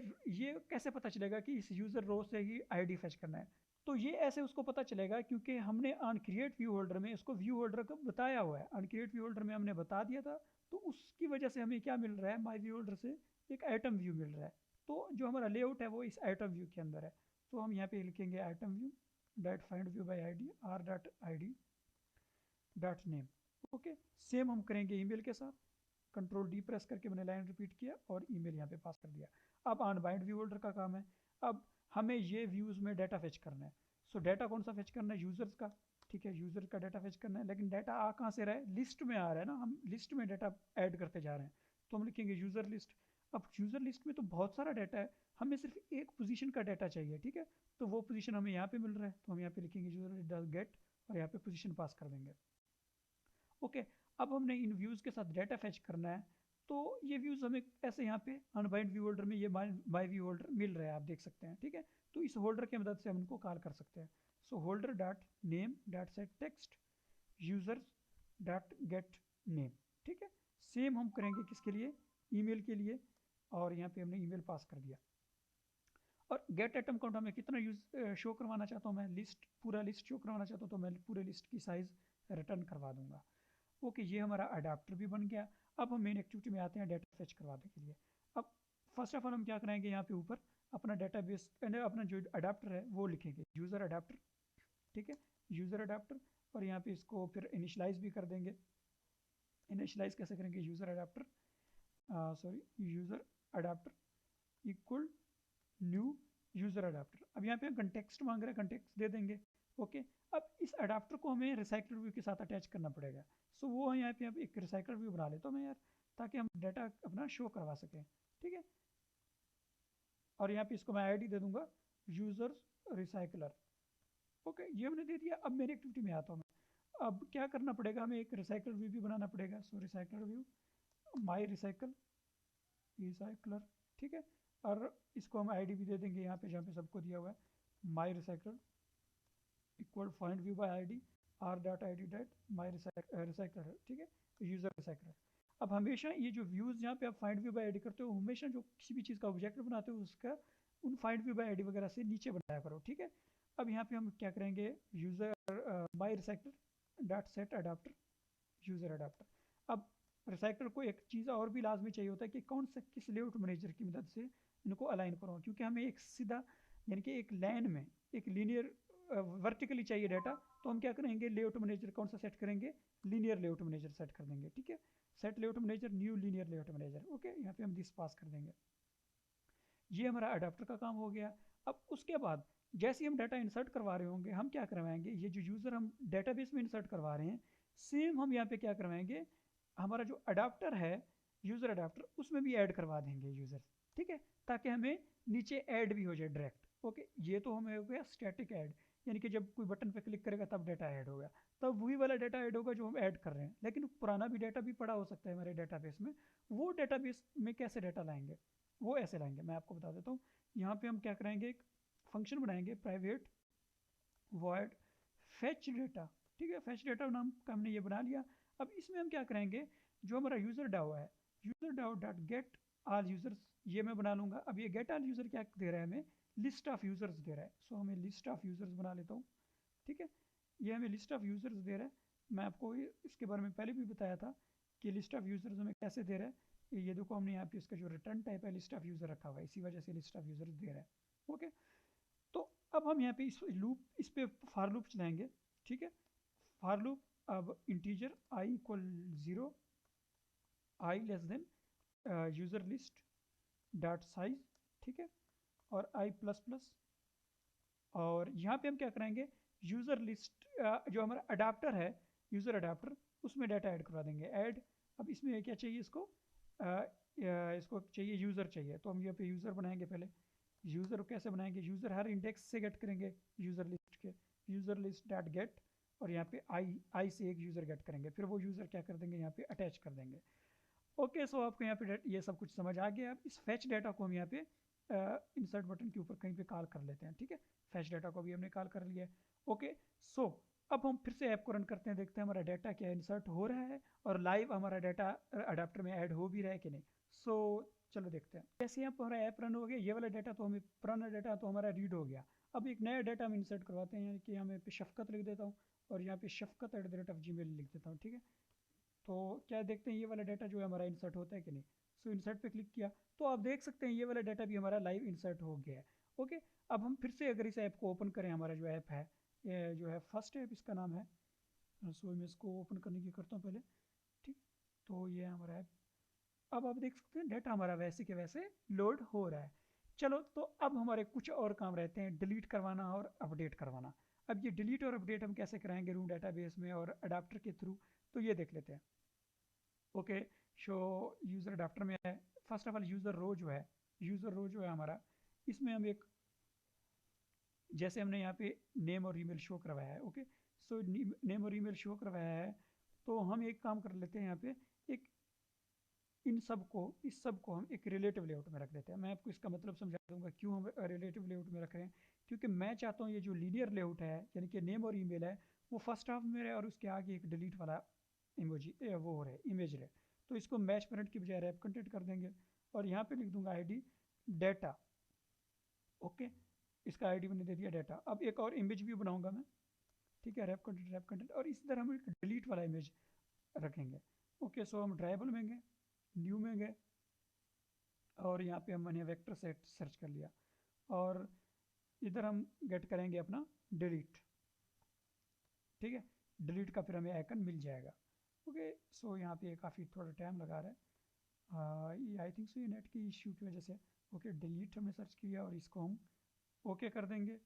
कैसे पता चलेगा कि इस यूज़र रो से ही आईडी फेच करना है, तो ये ऐसे उसको पता चलेगा क्योंकि हमने अनक्रिएट व्यू होल्डर में इसको व्यू होल्डर को बताया हुआ है, अनक्रिएट व्यू होल्डर में हमने बता दिया था, तो उसकी वजह से हमें क्या मिल रहा है, माई व्यू होल्डर से एक आइटम व्यू मिल रहा है। तो जो हमारा लेआउट है वो इस आइटम व्यू के अंदर है। तो हम यहाँ पे लिखेंगे item view dot find view by ID R dot I dot name, okay. Same हम करेंगे ईमेल के साथ, कंट्रोल डी प्रेस करके मैंने लाइन रिपीट किया और ईमेल यहाँ पे पास कर दिया। अब अनबाइंड व्यू होल्डर का काम है। अब हमें ये व्यूज़ में डाटा फेच करना है। सो डाटा कौन सा फेच करना है? यूज़र्स का, ठीक है, यूज़र का डाटा फेच करना है। लेकिन डाटा आ कहाँ से रहा है? लिस्ट में आ रहा है ना, हम लिस्ट में डाटा ऐड करते जा रहे हैं, तो हम लिखेंगे यूज़र लिस्ट। अब यूज़र लिस्ट में तो बहुत सारा डाटा है, हमें सिर्फ एक पोजीशन का डाटा चाहिए, ठीक है, तो वो पोजीशन हमें यहाँ पे मिल रहा है, तो हम यहाँ पे लिखेंगे यूज़र गेट और यहाँ पे पोजीशन पास कर देंगे। ओके, अब हमने इन व्यूज़ के साथ डाटा फेच करना है, तो ये व्यूज़ हमें ऐसे यहाँ पे अनबाइंड व्यू होल्डर में ये माई व्यू होल्डर मिल रहा है, आप देख सकते हैं, ठीक है। तो इस होल्डर की मदद से हम इनको कॉल कर सकते हैं। So holder dot name dot set text users dot get name, ठीक है। सेम हम करेंगे किसके लिए? ईमेल के लिए, और यहाँ पे हमने ईमेल पास कर दिया। और गेट आइटम काउंट हमें कितना यूज शो करवाना चाहता हूँ मैं? लिस्ट, पूरा लिस्ट शो करवाना चाहता हूँ, तो मैं पूरे लिस्ट की साइज़ रिटर्न करवा दूंगा। ओके, ये हमारा अडाप्टर भी बन गया। अब हम मेन एक्टिविटी में आते हैं डाटा फेच करवाने के लिए। अब फर्स्ट ऑफ ऑल हम क्या करेंगे, यहाँ पे ऊपर अपना डाटाबेस, अपना जो अडाप्टर है वो लिखेंगे, यूज़र अडाप्टर, ठीक है, यूज़र अडाप्टर। और यहाँ पे इसको फिर इनिशलाइज भी कर देंगे। इनिशलाइज कैसे करेंगे? User adapter, sorry, user adapter equal new user adapter. अब यहाँ पे कंटेक्स्ट मांग रहे हैं, कंटेक्स्ट दे देंगे। ओके, अब इस अडाप्टर को हमें रिसाइकल व्यू के साथ अटैच करना पड़ेगा। सो वो यहाँ पे अब एक रिसाइकल व्यू बना लेता हूँ मैं यार, ताकि हम डाटा अपना शो करवा सकें, ठीक है। और यहाँ पे इसको मैं आईडी दे दूंगा यूजर्स रिसाइकलर। ओके, ये हमने दे दिया। अब मेरी एक्टिविटी में आता हूँ मैं। अब क्या करना पड़ेगा, हमें एक रिसाइकल व्यू भी बनाना पड़ेगा। सो रिसाइकलर व्यू, माई रिसाइकलर, ठीक है। और इसको हम आईडी भी दे देंगे यहाँ पे, जहाँ पे सबको दिया हुआ है, my recycler equal find view by ID R dot I D dot my recycler, ठीक है, यूजर रिसाइकलर। अब हमेशा ये जो व्यूज़ जहाँ पे आप फाइंड व्यू बाय आईडी करते हो, हमेशा जो किसी भी चीज़ का ऑब्जेक्ट बनाते हो उसका उन फाइंड व्यू बाय आईडी वगैरह से नीचे बनाया करो, ठीक है। अब यहाँ पे हम क्या करेंगे, user my recycler dot set adapter user adapter. अब रिसाइकलर को एक चीज़ और भी लाजमी चाहिए होता है कि कौन सा किस लेआउट मैनेजर की मदद से इनको अलाइन करो, क्योंकि हमें एक सीधा, यानी कि एक लाइन में एक लीनियर वर्टिकली चाहिए डाटा। तो हम क्या करेंगे, लेआउट मैनेजर कौन सा सेट करेंगे? लीनियर लेआउट मैनेजर सेट कर देंगे, ठीक है। Set layout manager new linear layout manager. Okay, यहाँ पे हम दिस पास कर देंगे। ये हमारा अडाप्टर का काम हो गया। अब उसके बाद जैसे ही हम डाटा इंसर्ट करवा रहे होंगे, हम क्या करवाएंगे, ये जो यूज़र हम डेटाबेस में इंसर्ट करवा रहे हैं, सेम हम यहाँ पे क्या करवाएंगे, हमारा जो अडाप्टर है यूज़र अडाप्टर, उसमें भी ऐड करवा देंगे यूज़र, ठीक है, ताकि हमें नीचे ऐड भी हो जाए डायरेक्ट। ओके, ये तो हमें हो गया स्टैटिक ऐड, यानी कि जब कोई बटन पे क्लिक करेगा तब डाटा ऐड होगा, तब वही वाला डाटा ऐड होगा जो हम ऐड कर रहे हैं। लेकिन पुराना भी डाटा भी पड़ा हो सकता है हमारे डाटाबेस में, वो डाटाबेस में कैसे डाटा लाएंगे? वो ऐसे लाएंगे, मैं आपको बता देता हूँ। यहाँ पे हम क्या करेंगे, एक फंक्शन बनाएंगे, प्राइवेट वॉइड फेच डेटा, ठीक है, फेच डेटा नाम का हमने ये बना लिया। अब इसमें हम क्या करेंगे, जो हमारा यूज़र डाओ है, user DAO dot get all users, ये मैं बना लूँगा। अब ये गेट ऑल यूज़र क्या दे रहा है हमें? लिस्ट ऑफ यूज़र्स दे रहा है। सो हमें लिस्ट ऑफ यूज़र्स बना लेता हूँ, ठीक है। ये हमें लिस्ट ऑफ यूज़र्स दे रहा है। मैं आपको इसके बारे में पहले भी बताया था कि लिस्ट ऑफ यूज़र्स हमें कैसे दे रहा है। ये देखो, हमने यहाँ पे इसका जो रिटर्न टाइप है लिस्ट ऑफ यूज़र रखा हुआ है, इसी वजह से लिस्ट ऑफ यूज़र्स दे रहा है। ओके, तो अब हम यहाँ पे इस पे फार लूप चलाएंगे, ठीक है। फार लूप, अब integer I equal 0, I less than user list dot size, ठीक है, और आई प्लस प्लस। और यहाँ पे हम क्या करेंगे, यूज़र लिस्ट जो हमारा अडाप्टर है, यूज़र अडाप्टर, उसमें डाटा ऐड करवा देंगे, ऐड। अब इसमें क्या चाहिए इसको, इसको चाहिए यूज़र चाहिए, तो हम यहाँ पे यूज़र बनाएंगे पहले। यूज़र कैसे बनाएंगे, यूज़र हर इंडेक्स से गेट करेंगे यूज़र लिस्ट के, यूज़र लिस्ट डॉट गेट, और यहाँ पे आई से एक यूज़र गेट करेंगे, फिर वो यूज़र क्या कर देंगे, यहाँ पे अटैच कर देंगे। ओके, सो आपको यहाँ पे ये सब कुछ समझ आ गया। अब इस फैच डाटा को हम यहाँ पे इंसर्ट बटन के ऊपर कहीं पे कॉल कर लेते हैं, ठीक है। फैच डाटा को भी हमने कॉल कर लिया है। ओके, सो अब हम फिर से ऐप को रन करते हैं, देखते हैं हमारा डाटा क्या इंसर्ट हो रहा है और लाइव हमारा डाटा अडाप्टर में ऐड हो भी रहा है कि नहीं। सो चलो देखते हैं। जैसे यहाँ पर हमारा ऐप रन हो गया, ये वाला डाटा तो हमें, पुराना डाटा तो हमारा रीड हो गया। अब एक नया डाटा हम इंसर्ट करवाते हैं, यानी कि हमें पे शफकत लिख देता हूँ और यहाँ पे shafqat@gmail लिख देता हूँ, ठीक है। तो क्या देखते हैं, ये वाला डाटा जो है हमारा इंसर्ट होता है कि नहीं। सो इंसर्ट पे क्लिक किया तो आप देख सकते हैं ये वाला डाटा भी हमारा लाइव इंसर्ट हो गया है। ओके, अब हम फिर से अगर इस ऐप को ओपन करें, हमारा जो ऐप है, ये जो है फर्स्ट ऐप इसका नाम है। सो मैं इसको ओपन करने की करता हूँ पहले, ठीक। तो ये हमारा ऐप, अब आप देख सकते हैं डाटा हमारा वैसे के वैसे लोड हो रहा है। चलो तो अब हमारे कुछ और काम रहते हैं, डिलीट करवाना और अपडेट करवाना। अब ये डिलीट और अपडेट हम कैसे कराएंगे रूम डेटाबेस में और अडाप्टर के थ्रू, तो ये देख लेते हैं। ओके, शो यूज़र अडाप्टर में है। फर्स्ट ऑफ ऑल यूज़र रो जो है हमारा, इसमें हम एक, जैसे हमने यहाँ पे नेम और ईमेल शो करवाया है। ओके, सो नेम और ईमेल शो करवाया है, तो हम एक काम कर लेते हैं यहाँ पे, एक इस सब को हम एक रिलेटिव लेआउट में रख देते हैं। मैं आपको इसका मतलब समझा दूंगा क्यों हम रिलेटिव लेआउट में रख रहे हैं। क्योंकि मैं चाहता हूँ ये जो लीनियर लेआउट है, यानी कि नेम और ईमेल है, वो फर्स्ट हाफ में रहे और उसके आगे एक डिलीट वाला इमोजी वो रहे, इमेज रहे। तो इसको मैच पेरेंट की बजाय रैप कंटेंट कर देंगे, और यहाँ पे लिख दूंगा आईडी डाटा। ओके, इसका आईडी मैंने दे दिया डाटा। अब एक और इमेज भी बनाऊंगा मैं, ठीक है, रैप कंटेंट, और इसी तरह हम एक डिलीट वाला इमेज रखेंगे। ओके, सो हम ड्राइबल में गए, न्यू में गए, और यहाँ पे हमने वेक्टर सेट सर्च कर लिया, और इधर हम गेट करेंगे अपना डिलीट। ठीक है, डिलीट का फिर हमें आइकन मिल जाएगा। ओके, सो यहाँ पे काफ़ी थोड़ा टाइम लगा रहा है, ये आई थिंक सो ये नेट की इश्यू की वजह से। ओके, डिलीट हमने सर्च किया और इसको हम ओके कर देंगे,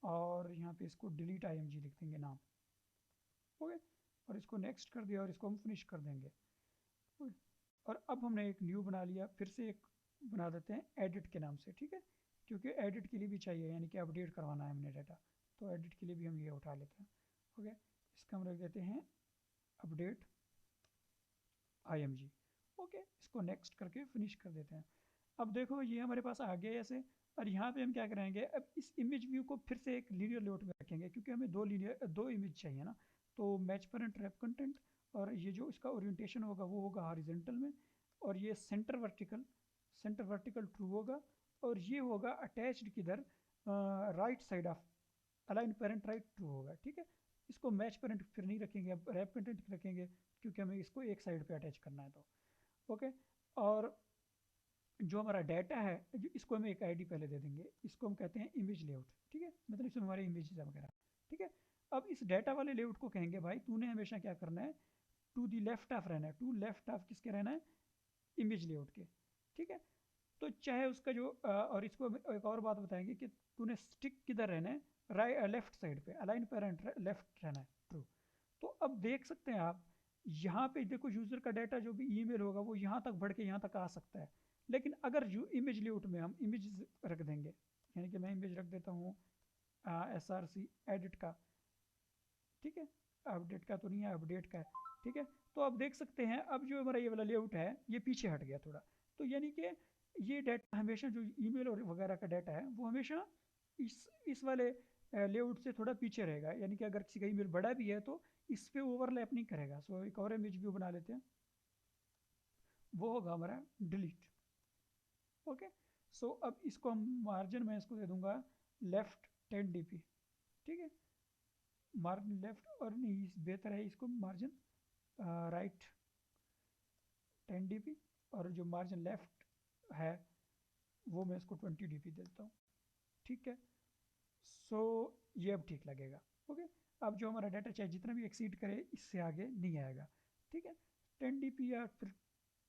और यहाँ पे इसको डिलीट IMG लिख देंगे नाम। ओके, और इसको नेक्स्ट कर दिया और इसको हम फिनिश कर देंगे। ओके, और अब हमने एक न्यू बना लिया, फिर से एक बना देते हैं एडिट के नाम से। ठीक है, क्योंकि एडिट के लिए भी चाहिए, यानी कि अपडेट करवाना है हमने डाटा, तो एडिट के लिए भी हम ये उठा लेते हैं। ओके, इसका हम रख देते हैं अपडेट IMG। ओके, इसको नेक्स्ट करके फिनिश कर देते हैं। अब देखो ये हमारे पास आ गया ऐसे, और यहाँ पे हम क्या करेंगे, अब इस इमेज व्यू को फिर से एक लीनियर लेआउट में रखेंगे, क्योंकि हमें दो इमेज चाहिए ना। तो मैच पेरेंट रैप कंटेंट, और ये जो इसका ओरिएंटेशन होगा वो होगा हॉरिजॉन्टल में, और ये सेंटर वर्टिकल ट्रू होगा, और ये होगा अटैच्ड किधर, right side of align parent right true होगा। ठीक है, इसको मैच पेरेंट फिर नहीं रखेंगे, अब रैप कंटेंट रखेंगे, क्योंकि हमें इसको एक साइड पे अटैच करना है। तो ओके, और जो हमारा डाटा है, इसको हम एक आईडी पहले दे देंगे, इसको हम कहते हैं इमेज लेआउट। ठीक है, मतलब इसमें हमारे इमेजेस वगैरह। ठीक है, अब इस डाटा वाले लेआउट को कहेंगे भाई तूने हमेशा क्या करना है, टू दी लेफ्ट ऑफ रहना है। टू लेफ्ट ऑफ किसके रहना है, इमेज लेआउट के। ठीक है, तो चाहे उसका जो और इसको एक और बात बताएंगे कि तूने स्टिक किधर रहना है, राइट लेफ्ट साइड पे, अलाइन पेरेंट लेफ्ट रहना है, ट्रू। तो अब देख सकते हैं आप, यहाँ पे देखो यूज़र का डाटा जो भी ईमेल होगा वो यहाँ तक बढ़ के यहाँ तक आ सकता है। लेकिन अगर इमेज लेआउट में हम इमेज रख देंगे, यानी कि मैं इमेज रख देता हूँ SRC एडिट का। ठीक है, अपडेट का तो नहीं है, अपडेट का है। ठीक है, तो आप देख सकते हैं अब जो हमारा ये वाला लेआउट है ये पीछे हट गया थोड़ा। तो यानी कि ये डाटा हमेशा, जो ईमेल और वगैरह का डाटा है वो हमेशा इस वाले लेआउट से थोड़ा पीछे रहेगा, यानी कि अगर किसी का ईमेल बड़ा भी है तो इस पे ओवरलैप नहीं करेगा। सो एक और इमेज व्यू बना लेते हैं, वो होगा हमारा डिलीट। ओके, सो अब इसको हम मार्जिन में इसको दे दूंगा लेफ्ट 10 dp। ठीक है, मार्जिन लेफ्ट, और नहीं बेहतर है इसको मार्जिन राइट 10 dp, और जो मार्जिन लेफ्ट है वो मैं इसको 20 dp देता हूँ। ठीक है, सो ये अब ठीक लगेगा। ओके, अब जो हमारा डाटा चाहे जितना भी एक्सीड करे इससे आगे नहीं आएगा। ठीक है, 10 dp या फिर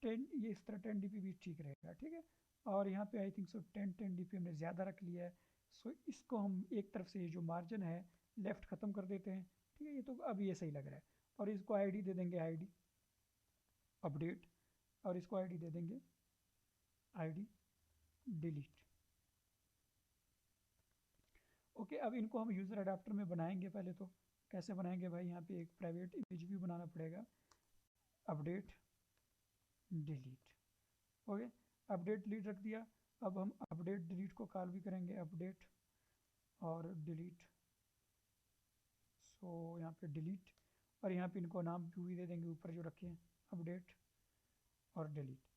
10, ये इस तरह 10 dp भी ठीक रहेगा। ठीक है, और यहाँ पे आई थिंक सो 10 dp हमने ज़्यादा रख लिया है। सो इसको हम एक तरफ से जो मार्जिन है लेफ्ट ख़त्म कर देते हैं। ठीक है, ये तो अब ये सही लग रहा है, और इसको आईडी दे देंगे आईडी अपडेट, और इसको आईडी दे देंगे आईडी डिलीट। ओके, अब इनको हम यूज़र अडाप्टर में बनाएंगे। पहले तो कैसे बनाएंगे भाई, यहाँ पे एक प्राइवेट इमेज भी बनाना पड़ेगा, update delete. Okay, update delete रख दिया। अब हम अपडेट डिलीट को कॉल भी करेंगे, अपडेट और डिलीट। सो यहाँ पे डिलीट, और यहाँ पे इनको नाम भी दे देंगे ऊपर जो रखे हैं, अपडेट और डिलीट।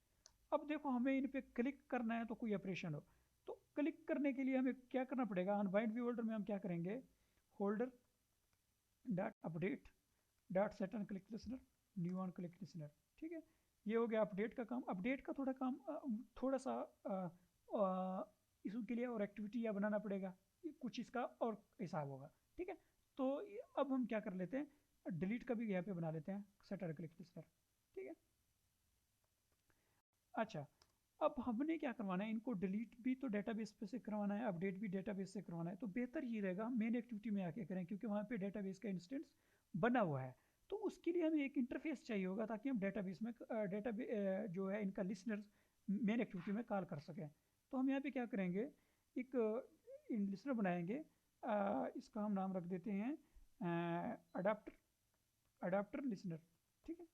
अब देखो हमें इन पे क्लिक करना है तो कोई ऑपरेशन हो, तो क्लिक करने के लिए हमें क्या करना पड़ेगा, अनबाइंड व्यू होल्डर में हम क्या करेंगे, holder dot update dot set on click listener, new on click listener. ठीक है, ये हो गया अपडेट का काम। अपडेट का थोड़ा काम थोड़ा सा इसके लिए और एक्टिविटी या बनाना पड़ेगा, कुछ इसका और हिसाब होगा। ठीक है, तो अब हम क्या कर लेते हैं, डिलीट का भी यहाँ पे बना लेते हैं, सेट ऑन क्लिक लिसनर। ठीक है, अच्छा, अब हमने क्या करवाना है, इनको डिलीट भी तो डेटाबेस पे से करवाना है, अपडेट भी डेटाबेस से करवाना है, तो बेहतर ये रहेगा मेन एक्टिविटी में आके करें, क्योंकि वहाँ पे डेटाबेस का इंस्टेंस बना हुआ है। तो उसके लिए हमें एक इंटरफेस चाहिए होगा, ताकि हम डेटाबेस में जो है इनका लिसनर्स मेन एक्टिविटी में कॉल कर सकें। तो हम यहाँ पे क्या करेंगे, एक लिसनर बनाएंगे, इसका हम नाम रख देते हैं अडाप्टर, अडाप्टर लिसनर, ठीक है।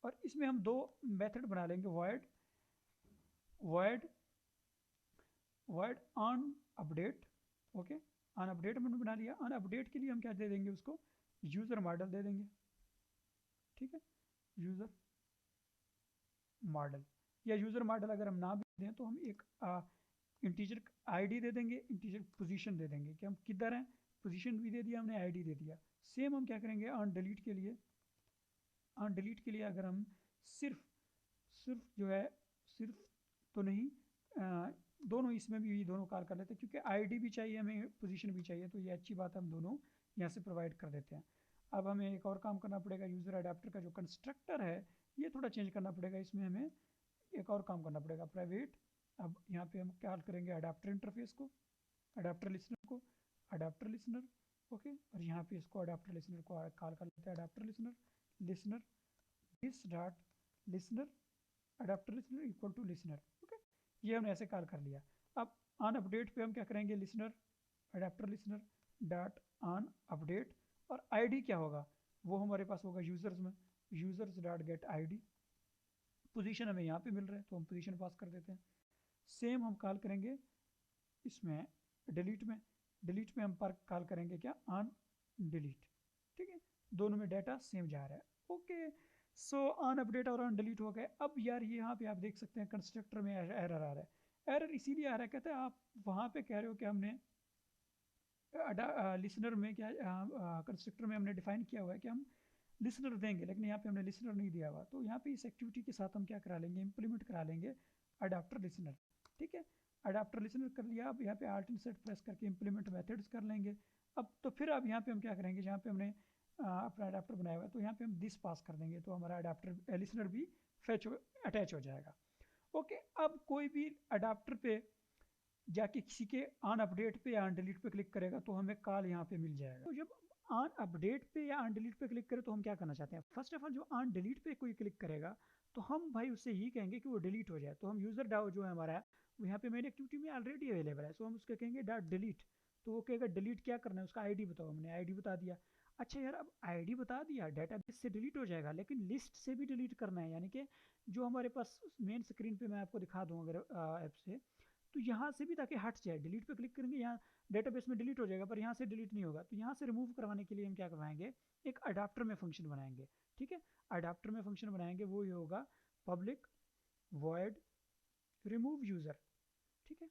और इसमें हम दो मेथड बना लेंगे, void void on update, okay. On update हमने बना लिया। ऑन अपडेट के लिए हम क्या दे देंगे, उसको यूज़र मॉडल दे देंगे, ठीक है। यूज़र मॉडल, या यूज़र मॉडल अगर हम ना भी दें तो हम एक इंटीजर आईडी दे देंगे, इंटीजर पोजीशन दे देंगे कि हम किधर हैं, पोजीशन भी दे दिया हमने, आईडी दे दिया। सेम हम क्या करेंगे ऑन डिलीट के लिए, ऑन डिलीट के लिए अगर हम सिर्फ सिर्फ जो है, सिर्फ तो नहीं, दोनों इसमें भी दोनों कॉल कर लेते हैं, क्योंकि आईडी भी चाहिए हमें, पोजीशन भी चाहिए, तो ये अच्छी बात है, हम दोनों यहाँ से प्रोवाइड कर देते हैं। अब हमें एक और काम करना पड़ेगा, यूज़र अडाप्टर का जो कंस्ट्रक्टर है ये थोड़ा चेंज करना पड़ेगा, इसमें हमें एक और काम करना पड़ेगा, प्राइवेट। अब यहाँ पे हम कॉल करेंगे अडाप्टर इंटरफेस को, अडाप्टर लिसनर को, अडाप्टर लिसनर, ओके। और यहाँ पे इसको अडाप्टर लिसनर को कॉल कर लेते हैं, adapter listener, listener this dot listener, adapter listener equal to listener, okay. ये हमने ऐसे कॉल कर लिया। अब ऑन अपडेट पे हम क्या करेंगे, listener adapter listener dot on update, और आईडी क्या होगा, वो हमारे पास होगा यूजर्स में, users dot gate ID. Position हमें यहाँ पे मिल रहा है तो हम पोजीशन पास कर देते हैं। सेम हम कॉल करेंगे इसमें डिलीट में, डिलीट में हम पर कॉल करेंगे क्या, ऑन डिलीट, ठीक है। दोनों में डाटा सेम जा रहा है, ओके। सो ऑन अपडेट और ऑन डिलीट हो गए। अब यार यहाँ पे आप देख सकते हैं कंस्ट्रक्टर में एरर आ रहा है, एरर इसीलिए आ रहा है, कहते हैं आप वहाँ पे कह रहे हो कि हमने लिसनर में क्या, कंस्ट्रक्टर में हमने डिफाइन किया हुआ है कि हम लिसनर देंगे, लेकिन यहाँ पे हमने लिसनर नहीं दिया हुआ। तो यहाँ पे इस एक्टिविटी के साथ हम क्या करा लेंगे, इंप्लीमेंट करा लेंगे अडाप्टर लिसनर, ठीक है। अडाप्टर लिसनर कर लिया। अब यहाँ पे आल्ट एंड सेट प्रेस करके इंप्लीमेंट मेथड्स कर लेंगे। अब तो फिर अब यहाँ पे हम क्या करेंगे, जहाँ पे हमने अपना अडाप्टर बनाया हुआ है, तो यहाँ पे हम दिस पास कर देंगे, तो हमारा अडाप्टर लिसनर भी फैच अटैच हो जाएगा, ओके। अब कोई भी अडाप्टर पे जाके किसी के ऑन अपडेट पे या ऑन डिलीट पे क्लिक करेगा तो हमें कॉल यहाँ पे मिल जाएगा। तो जब ऑन अपडेट पे या ऑन डिलीट पे क्लिक करें तो हम क्या करना चाहते हैं, फर्स्ट ऑफ ऑल जो ऑन डिलीट पे कोई क्लिक करेगा तो हम भाई उससे यही कहेंगे कि वो डिलीट हो जाए। तो हम यूज़र डाउ जो है हमारा, वो यहाँ पे मेरी एक्टिविटी में ऑलरेडी अवेलेबल है, सो हम उसको कहेंगे डॉट डिलीट। तो वो कहेगा डिलीट क्या करना है, उसका आईडी बताओ, हमने आईडी बता दिया। अच्छा यार, अब आईडी बता दिया, डेटाबेस से डिलीट हो जाएगा, लेकिन लिस्ट से भी डिलीट करना है, यानी कि जो हमारे पास मेन स्क्रीन पे मैं आपको दिखा दूँ अगर ऐप से, तो यहाँ से भी ताकि हट जाए, डिलीट पे क्लिक करेंगे यहाँ डेटाबेस में डिलीट हो जाएगा, पर यहाँ से डिलीट नहीं होगा। तो यहाँ से रिमूव करवाने के लिए हम क्या करवाएंगे, एक अडाप्टर में फंक्शन बनाएंगे, ठीक है। अडाप्टर में फंक्शन बनाएंगे, वो ये होगा पब्लिक वॉइड रिमूव यूज़र, ठीक है।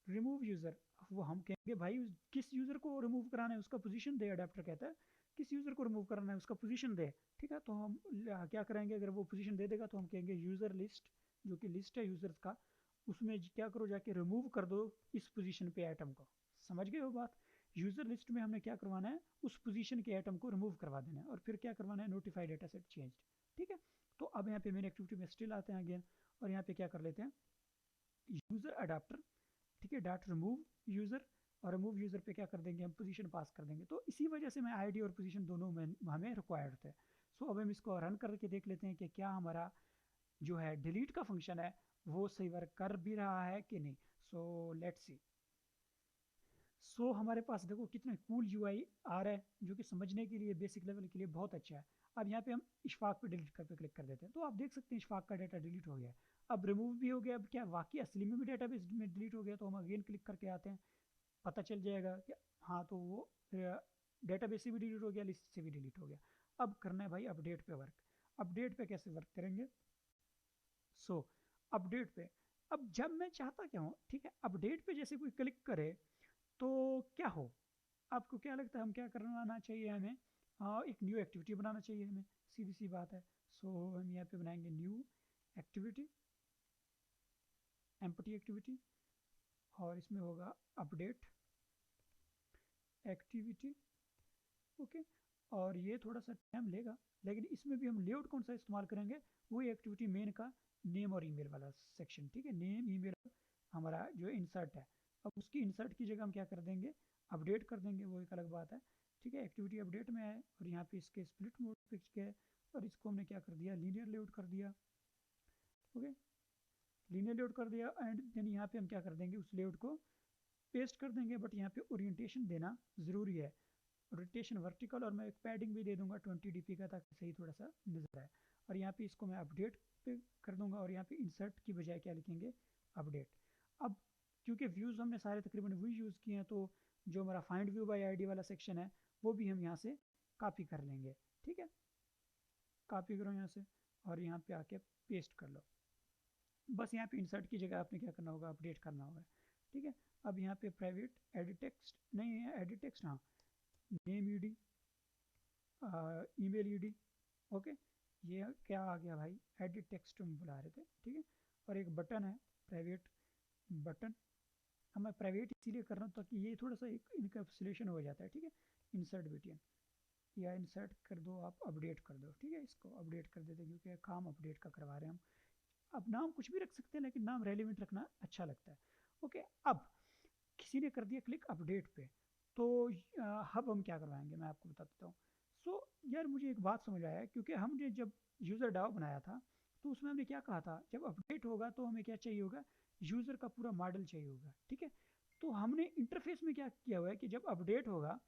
रिमूव यूज़र, वो हम कहेंगे भाई किस यूज़र को रिमूव कराना है उसका पोजीशन दे, अडाप्टर कहता है किस यूज़र को रिमूव कराना है उसका पोजीशन दे, ठीक है। तो हम क्या करेंगे, अगर वो पोजीशन दे देगा तो हम कहेंगे यूज़र लिस्ट, जो कि लिस्ट है यूज़र्स का, उसमें क्या करो, जाके रिमूव कर दो इस पोजीशन पे आइटम को। समझ गए वो बात, यूज़र लिस्ट में हमने क्या करवाना है, उस पोजीशन के आइटम को रिमूव करवा देना है, और फिर क्या करवाना है, नोटिफाई डेटा सेट चेंज, ठीक है। तो अब यहाँ पे मेन एक्टिविटी में स्टिल आते हैं अगेन, और यहाँ पे क्या कर लेते हैं, यूज़र अडाप्टर, ठीक है, डॉट रिमूव यूज़र, और रिमूव यूज़र पे क्या कर देंगे, हम पोजीशन पास कर देंगे। तो इसी वजह से मैं आईडी और पोजीशन दोनों में हमें रिक्वायर्ड थे। सो अब हम इसको रन करके देख लेते हैं कि क्या हमारा जो है डिलीट का फंक्शन है वो सही वर्क कर भी रहा है कि नहीं। So let's see. सो हमारे पास देखो कितना कूल यूआई आ रहा है, जो कि समझने के लिए बेसिक लेवल के लिए बहुत अच्छा है। अब यहाँ पे हम इशफाक पे डिलीट कर पे क्लिक कर देते हैं, तो आप देख सकते हैं इशफाक का डाटा डिलीट हो गया। अब रिमूव भी हो गया। अब क्या वाकई असली में भी डाटाबेस में डिलीट हो गया, तो हम अगेन क्लिक करके आते हैं, पता चल जाएगा कि हाँ, तो वो डेटाबेस से भी डिलीट हो गया, लिस्ट से भी डिलीट हो गया। अब करना है भाई अपडेट पे वर्क। अपडेट पे कैसे वर्क करेंगे, सो अपडेट पे अब जब मैं चाहता क्या हूँ, ठीक है, अपडेट पे जैसे कोई क्लिक करे तो क्या हो, आपको क्या लगता है हम क्या करवाना चाहिए हमें, एक न्यू एक्टिविटी बनाना चाहिए हमें, सीधी सी बात है। सो हम यहाँ पे बनाएंगे न्यू एक्टिविटी, एम्प्टी एक्टिविटी, और इसमें होगा अपडेट एक्टिविटी, ओके। और ये थोड़ा सा टाइम लेगा, लेकिन इसमें भी हम लेआउट कौन सा इस्तेमाल करेंगे, वही एक्टिविटी मेन का नेम और ईमेल वाला सेक्शन, ठीक है। नेम ईमेल हमारा जो इंसर्ट है, अब उसकी इंसर्ट की जगह हम क्या कर देंगे, अपडेट कर देंगे, वो एक अलग बात है, ठीक है। एक्टिविटी अपडेट में है और यहाँ पे इसके स्प्लिट मोड फिक्स किया है और इसको हमने क्या कर दिया, लीनियर लेआउट कर दिया। ओके, लीनियर लेआउट कर दिया एंड देन यहाँ पे हम क्या कर देंगे, उस लेआउट को पेस्ट कर देंगे। बट यहाँ पे ओरिएंटेशन देना ज़रूरी है, रोटेशन वर्टिकल, और मैं एक पैडिंग भी दे दूंगा 20 dp का, ताकि सही थोड़ा सा नजर आए। और यहाँ पे इसको मैं अपडेट पे कर दूंगा और यहाँ पे इंसर्ट की बजाय क्या लिखेंगे, अपडेट। अब क्योंकि व्यूज़ हमने सारे तकरीबन वही यूज़ किए हैं, तो जो हमारा फाइंड व्यू बाय आईडी वाला सेक्शन है वो भी हम यहाँ से कॉपी कर लेंगे, ठीक है। कॉपी करो यहाँ से और यहाँ पे आके पेस्ट कर लो। बस यहाँ पे इंसर्ट की जगह आपने क्या करना होगा, अपडेट करना होगा, ठीक है। अब यहाँ पे प्राइवेट एडिट टेक्स्ट नहीं है, एडिट टेक्स्ट, हाँ, name ED, email ED, okay. ये क्या आ गया भाई, एडिट टेक्स्ट हम बुला रहे थे, ठीक है। और एक बटन है, प्राइवेट बटन, हम मैं प्राइवेट इसीलिए कर रहा हूँ ताकि ये थोड़ा सा एक इनकैप्सुलेशन हो जाता है, ठीक है। इंसर्ट बटन या इंसर्ट कर दो, आप अपडेट कर दो, ठीक है। इसको अपडेट कर देते क्योंकि काम अपडेट का करवा रहे हैं हम। अब नाम कुछ भी रख सकते हैं, लेकिन नाम रेलिवेंट रखना अच्छा लगता है, ओके। अब किसी ने कर दिया क्लिक अपडेट पे, तो अब हम क्या करवाएंगे मैं आपको बता देता हूँ। सो यार मुझे एक बात समझ आया, क्योंकि हमने जब यूज़र डाओ बनाया था तो उसमें हमने क्या कहा था, जब अपडेट होगा तो हमें क्या चाहिए होगा, यूज़र का पूरा मॉडल चाहिए होगा, ठीक है। तो हमने इंटरफेस में क्या किया हुआ है कि जब अपडेट होगा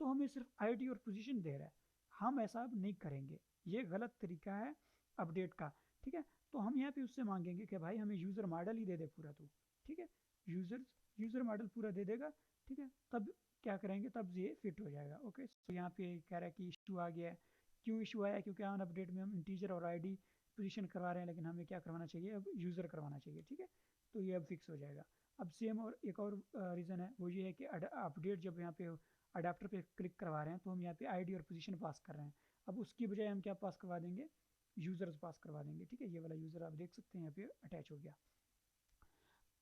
तो हमें सिर्फ आईडी और पोजीशन दे रहा है। हम ऐसा अब नहीं करेंगे, ये गलत तरीका है अपडेट का, ठीक है। तो हम यहाँ पे उससे मांगेंगे कि भाई हमें यूज़र मॉडल ही दे दे पूरा तू, ठीक है। यूज़र मॉडल पूरा दे देगा, ठीक है। तब क्या करेंगे, तब ये फिट हो जाएगा, ओके। तो यहाँ पे कह रहा है कि इशू आ गया है। क्यों इशू आया, क्योंकि ऑन अपडेट में हम इंटीजर और आईडी पोजीशन करवा रहे हैं, लेकिन हमें क्या करवाना चाहिए, अब यूज़र करवाना चाहिए, ठीक है। तो ये अब फिक्स हो जाएगा। अब सेम और एक और रीज़न है, वो ये है कि अपडेट जब यहाँ पे अडाप्टर पे क्लिक करवा रहे हैं तो हम यहाँ पे आईडी और पोजीशन पास कर रहे हैं। अब उसकी बजाय हम क्या पास करवा देंगे, यूज़र्स पास करवा देंगे, ठीक है। ये वाला यूज़र आप देख सकते हैं यहाँ पे अटैच हो गया।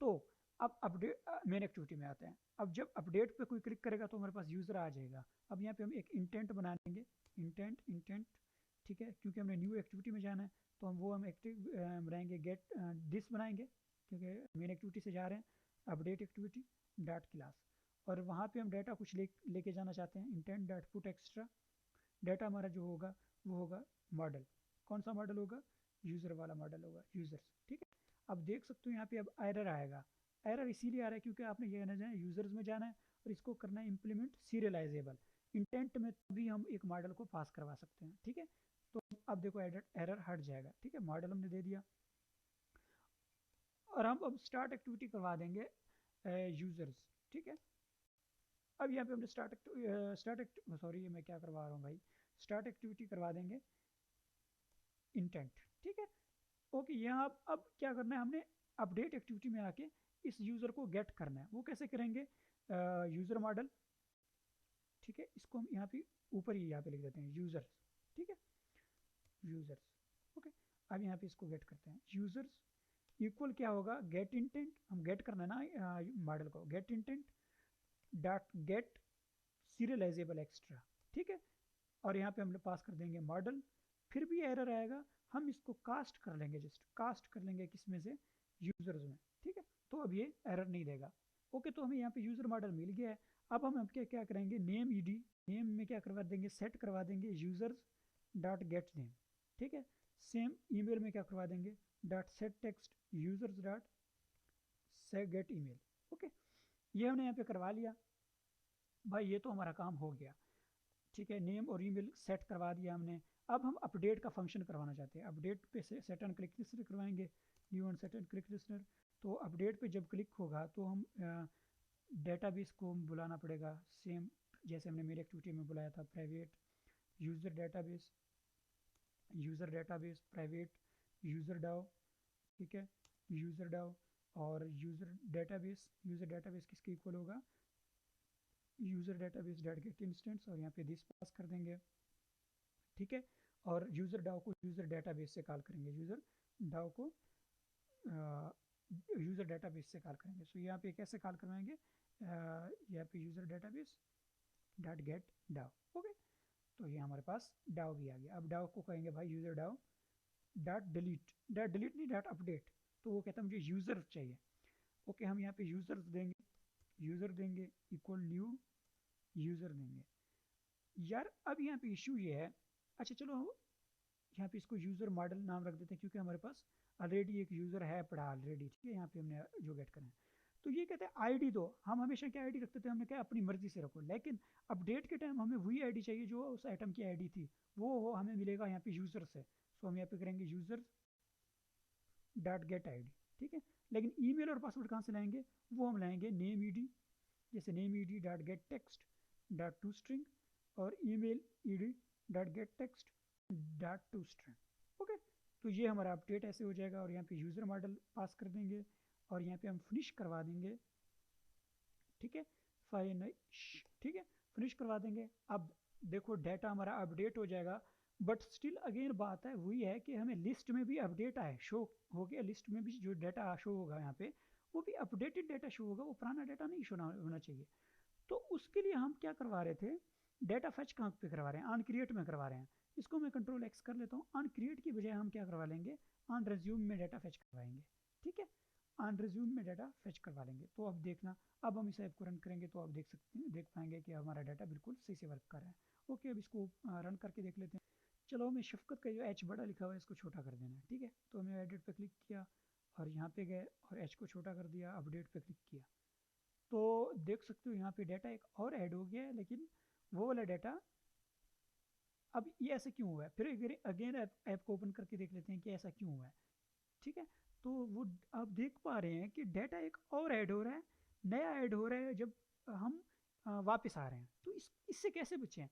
तो अब अपडेट मेन एक्टिविटी में आते हैं। अब जब अपडेट पे कोई क्लिक करेगा तो हमारे पास यूज़र आ जाएगा। अब यहाँ पे हम एक इंटेंट बना देंगे, इंटेंट, ठीक है, क्योंकि हमने न्यू एक्टिविटी में जाना है, तो हम एक्टिव बनाएंगे, गेट दिस बनाएंगे, क्योंकि मेन एक्टिविटी से जा रहे हैं, अपडेट एक्टिविटी डॉट क्लास, और वहाँ पे हम डाटा कुछ लेके जाना चाहते हैं, intent dot put extra. Data हमारा जो होगा वो होगा मॉडल। कौन सा मॉडल होगा, यूज़र वाला मॉडल होगा, यूज़र्स, ठीक है। अब देख सकते हो यहाँ पे अब एरर आएगा। एरर इसीलिए आ रहा है क्योंकि आपने ये ना जाए यूज़र्स में जाना है और इसको करना है इम्प्लीमेंट सीरियलाइजेबल। इंटेंट में तभी हम एक मॉडल को पास करवा सकते हैं, ठीक है। तो अब देखो एरर हट जाएगा, ठीक है। मॉडल हमने दे दिया और हम अब स्टार्ट एक्टिविटी करवा देंगे यूज़र्स, ठीक है। अब यहाँ पे हमने सॉरी ये मैं क्या करवा रहा हूँ भाई, स्टार्ट एक्टिविटी करवा देंगे इंटेंट, ठीक है। ओके, यहाँ अब क्या करना है, हमने अपडेट एक्टिविटी में आके इस यूज़र को गेट करना है। वो कैसे करेंगे, यूज़र मॉडल, ठीक है। इसको हम यहाँ पे ऊपर ही यहाँ पे लिख देते हैं यूज़र्स, ठीक है, यूज़र्स, ओके। अब यहाँ पे इसको गेट करते हैं, यूज़र्स इक्वल क्या होगा, गेट इंटेंट, हम गेट करना है ना मॉडल को, get intent dot get serializable extra, ठीक है। और यहाँ पे हम लोग पास कर देंगे मॉडल। फिर भी एरर आएगा, हम इसको कास्ट कर लेंगे, जस्ट कास्ट कर लेंगे किसमें से, यूजर्स में, ठीक है। तो अब ये एरर नहीं देगा, ओके। तो हमें यहाँ पे यूजर मॉडल मिल गया है। अब हम क्या क्या करेंगे, नेम ईडी, नेम में क्या करवा देंगे, सेट करवा देंगे यूजर्स डॉट गेट नेम, ठीक है। सेम ईमेल में क्या करवा देंगे, dot set text users dot से गेट ईमेल, ओके। ये हमने यहाँ पे करवा लिया भाई, ये तो हमारा काम हो गया, ठीक है। नेम और ईमेल सेट करवा दिया हमने। अब हम अपडेट का फंक्शन करवाना चाहते हैं, अपडेट पे से सेट एंड क्लिक लिस्टर करवाएंगे, new and set and click listener. तो अपडेट पे जब क्लिक होगा तो हम डेटाबेस को बुलाना पड़ेगा, सेम जैसे हमने मेरी एक्टिविटी में बुलाया था, private user database private user DAO, ठीक है, यूज़र डाओ। और यूज़र डेटाबेस किसके इक्वल होगा, user database dot get instance, और यहाँ पे दिस पास कर देंगे, ठीक है। और यूज़र डाओ को यूज़र डेटाबेस से कॉल करेंगे, यूज़र डाओ को यूज़र डेटाबेस से कॉल करेंगे। सो यहाँ पे कैसे कॉल करवाएंगे, यहाँ पे user database dot get DAO, okay. तो ये हमारे पास डाओ भी आ गया। अब डाओ को कहेंगे भाई यूज़र डाओ डॉट डिलीट नहीं, डॉट अपडेट। तो वो कहता है मुझे यूज़र चाहिए। ओके, हम यहाँ पे यूज़र देंगे इक्वल न्यू यूज़र देंगे। यार अब यहाँ पे इशू ये है, अच्छा चलो यहाँ पे इसको यूज़र मॉडल नाम रख देते हैं क्योंकि हमारे पास ऑलरेडी एक यूज़र है पड़ा ऑलरेडी, ठीक है, यहाँ पे हमने जो गेट करें। तो ये कहते हैं आईडी दो, हम हमेशा क्या आईडी रखते थे, हमने क्या अपनी मर्जी से रखो, लेकिन अपडेट के टाइम हमें वही आईडी चाहिए जो उस आइटम की आईडी थी, वो हमें मिलेगा यहाँ पे यूज़र से। सो हम यहाँ पे करेंगे यूज़र डॉट गेट आईडी, ठीक है। लेकिन ईमेल और पासवर्ड कहाँ से लाएंगे, वो हम लाएंगे नेम ईडी, जैसे name ED dot get text dot to string और email ED dot get text dot to string. Okay, तो ये हमारा अपडेट ऐसे हो जाएगा और यहाँ पे यूज़र मॉडल पास कर देंगे और यहाँ पे हम फिनिश करवा देंगे, ठीक है, ठीक है, फिनिश करवा देंगे। अब देखो डाटा हमारा अपडेट हो जाएगा, बट स्टिल अगेन बात है वही है कि हमें लिस्ट में भी अपडेट आए, शो हो गया, लिस्ट में भी जो डाटा शो होगा यहाँ पे वो भी अपडेटेड डाटा शो होगा, वो पुराना डाटा नहीं शो होना चाहिए। तो उसके लिए हम क्या करवा रहे थे, डाटा फैच कहाँ पे करवा रहे हैं, ऑन क्रिएट में करवा रहे हैं। इसको मैं कंट्रोल एक्स कर लेता हूँ, ऑन क्रिएट की बजाय हम क्या करवा लेंगे, ऑन रिज्यूम में डाटा फैच करवाएंगे, ठीक है, ऑन रिज्यूम में डाटा फैच करवा लेंगे। तो अब देखना, अब हम इस ऐप को रन करेंगे तो आप देख पाएंगे कि हमारा डाटा बिल्कुल सही से वर्क कर रहा है। ओके, अब इसको रन करके देख लेते हैं। चलो, हमें शफकत का जो एच बड़ा लिखा हुआ है इसको छोटा कर देना है, ठीक है। तो हमें एडिट पे क्लिक किया और यहाँ पे गए और एच को छोटा कर दिया, अपडेट पे क्लिक किया, तो देख सकते हो यहाँ पे डाटा एक और ऐड हो गया है, लेकिन वो वाला डाटा अब ये ऐसे क्यों हुआ है, फिर अगेन ऐप को ओपन करके देख लेते हैं कि ऐसा क्यों हुआ है, ठीक है। तो वो आप देख पा रहे हैं कि डाटा एक और ऐड हो रहा है, नया ऐड हो रहा है जब हम वापस आ रहे हैं। तो इससे कैसे बचें,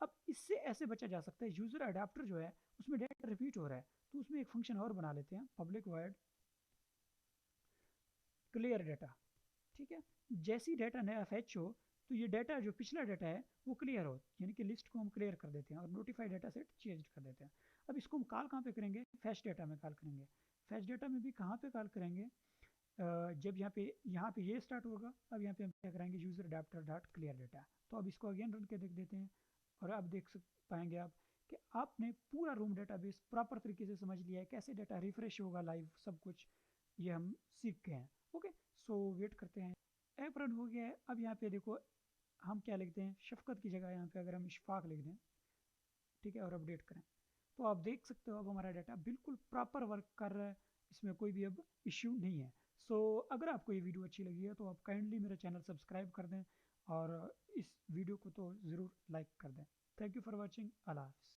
अब इससे ऐसे बचा जा सकता है, यूज़र अडाप्टर जो है उसमें डाटा रिपीट हो रहा है, तो उसमें एक फंक्शन और बना लेते हैं, पब्लिक वॉइड क्लियर डाटा, ठीक है। जैसे ही डाटा नया फैच हो तो ये डाटा जो पिछला डाटा है वो क्लियर हो, यानी कि लिस्ट को हम क्लियर कर देते हैं और नोटिफाइड डाटा सेट चेंज कर देते हैं। अब इसको हम कॉल कहाँ पे करेंगे, फैच डाटा में कॉल करेंगे। फैच डाटा में भी कहाँ पे कॉल करेंगे, जब यहाँ पे ये स्टार्ट होगा। अब यहाँ पे हम क्या करेंगे, user adapter dot clear data. तो अब इसको अगेन रन के देख देते हैं और अब देख पाएंगे आप कि आपने पूरा रूम डेटाबेस प्रॉपर तरीके से समझ लिया है, कैसे डाटा रिफ्रेश होगा लाइव, सब कुछ ये हम सीख गए हैं। ओके, सो वेट करते हैं, ऐप रन हो गया है। अब यहाँ पे देखो हम क्या लिखते हैं, शफकत की जगह यहाँ पे अगर हम इशफाक लिख दें, ठीक है, और अपडेट करें, तो आप देख सकते हो अब हमारा डाटा बिल्कुल प्रॉपर वर्क कर रहा है, इसमें कोई भी अब इश्यू नहीं है। सो अगर आपको ये वीडियो अच्छी लगी है तो आप काइंडली मेरा चैनल सब्सक्राइब कर दें और इस वीडियो को तो ज़रूर लाइक कर दें। थैंक यू फॉर वॉचिंग, अल्लाह हाफ़िज़।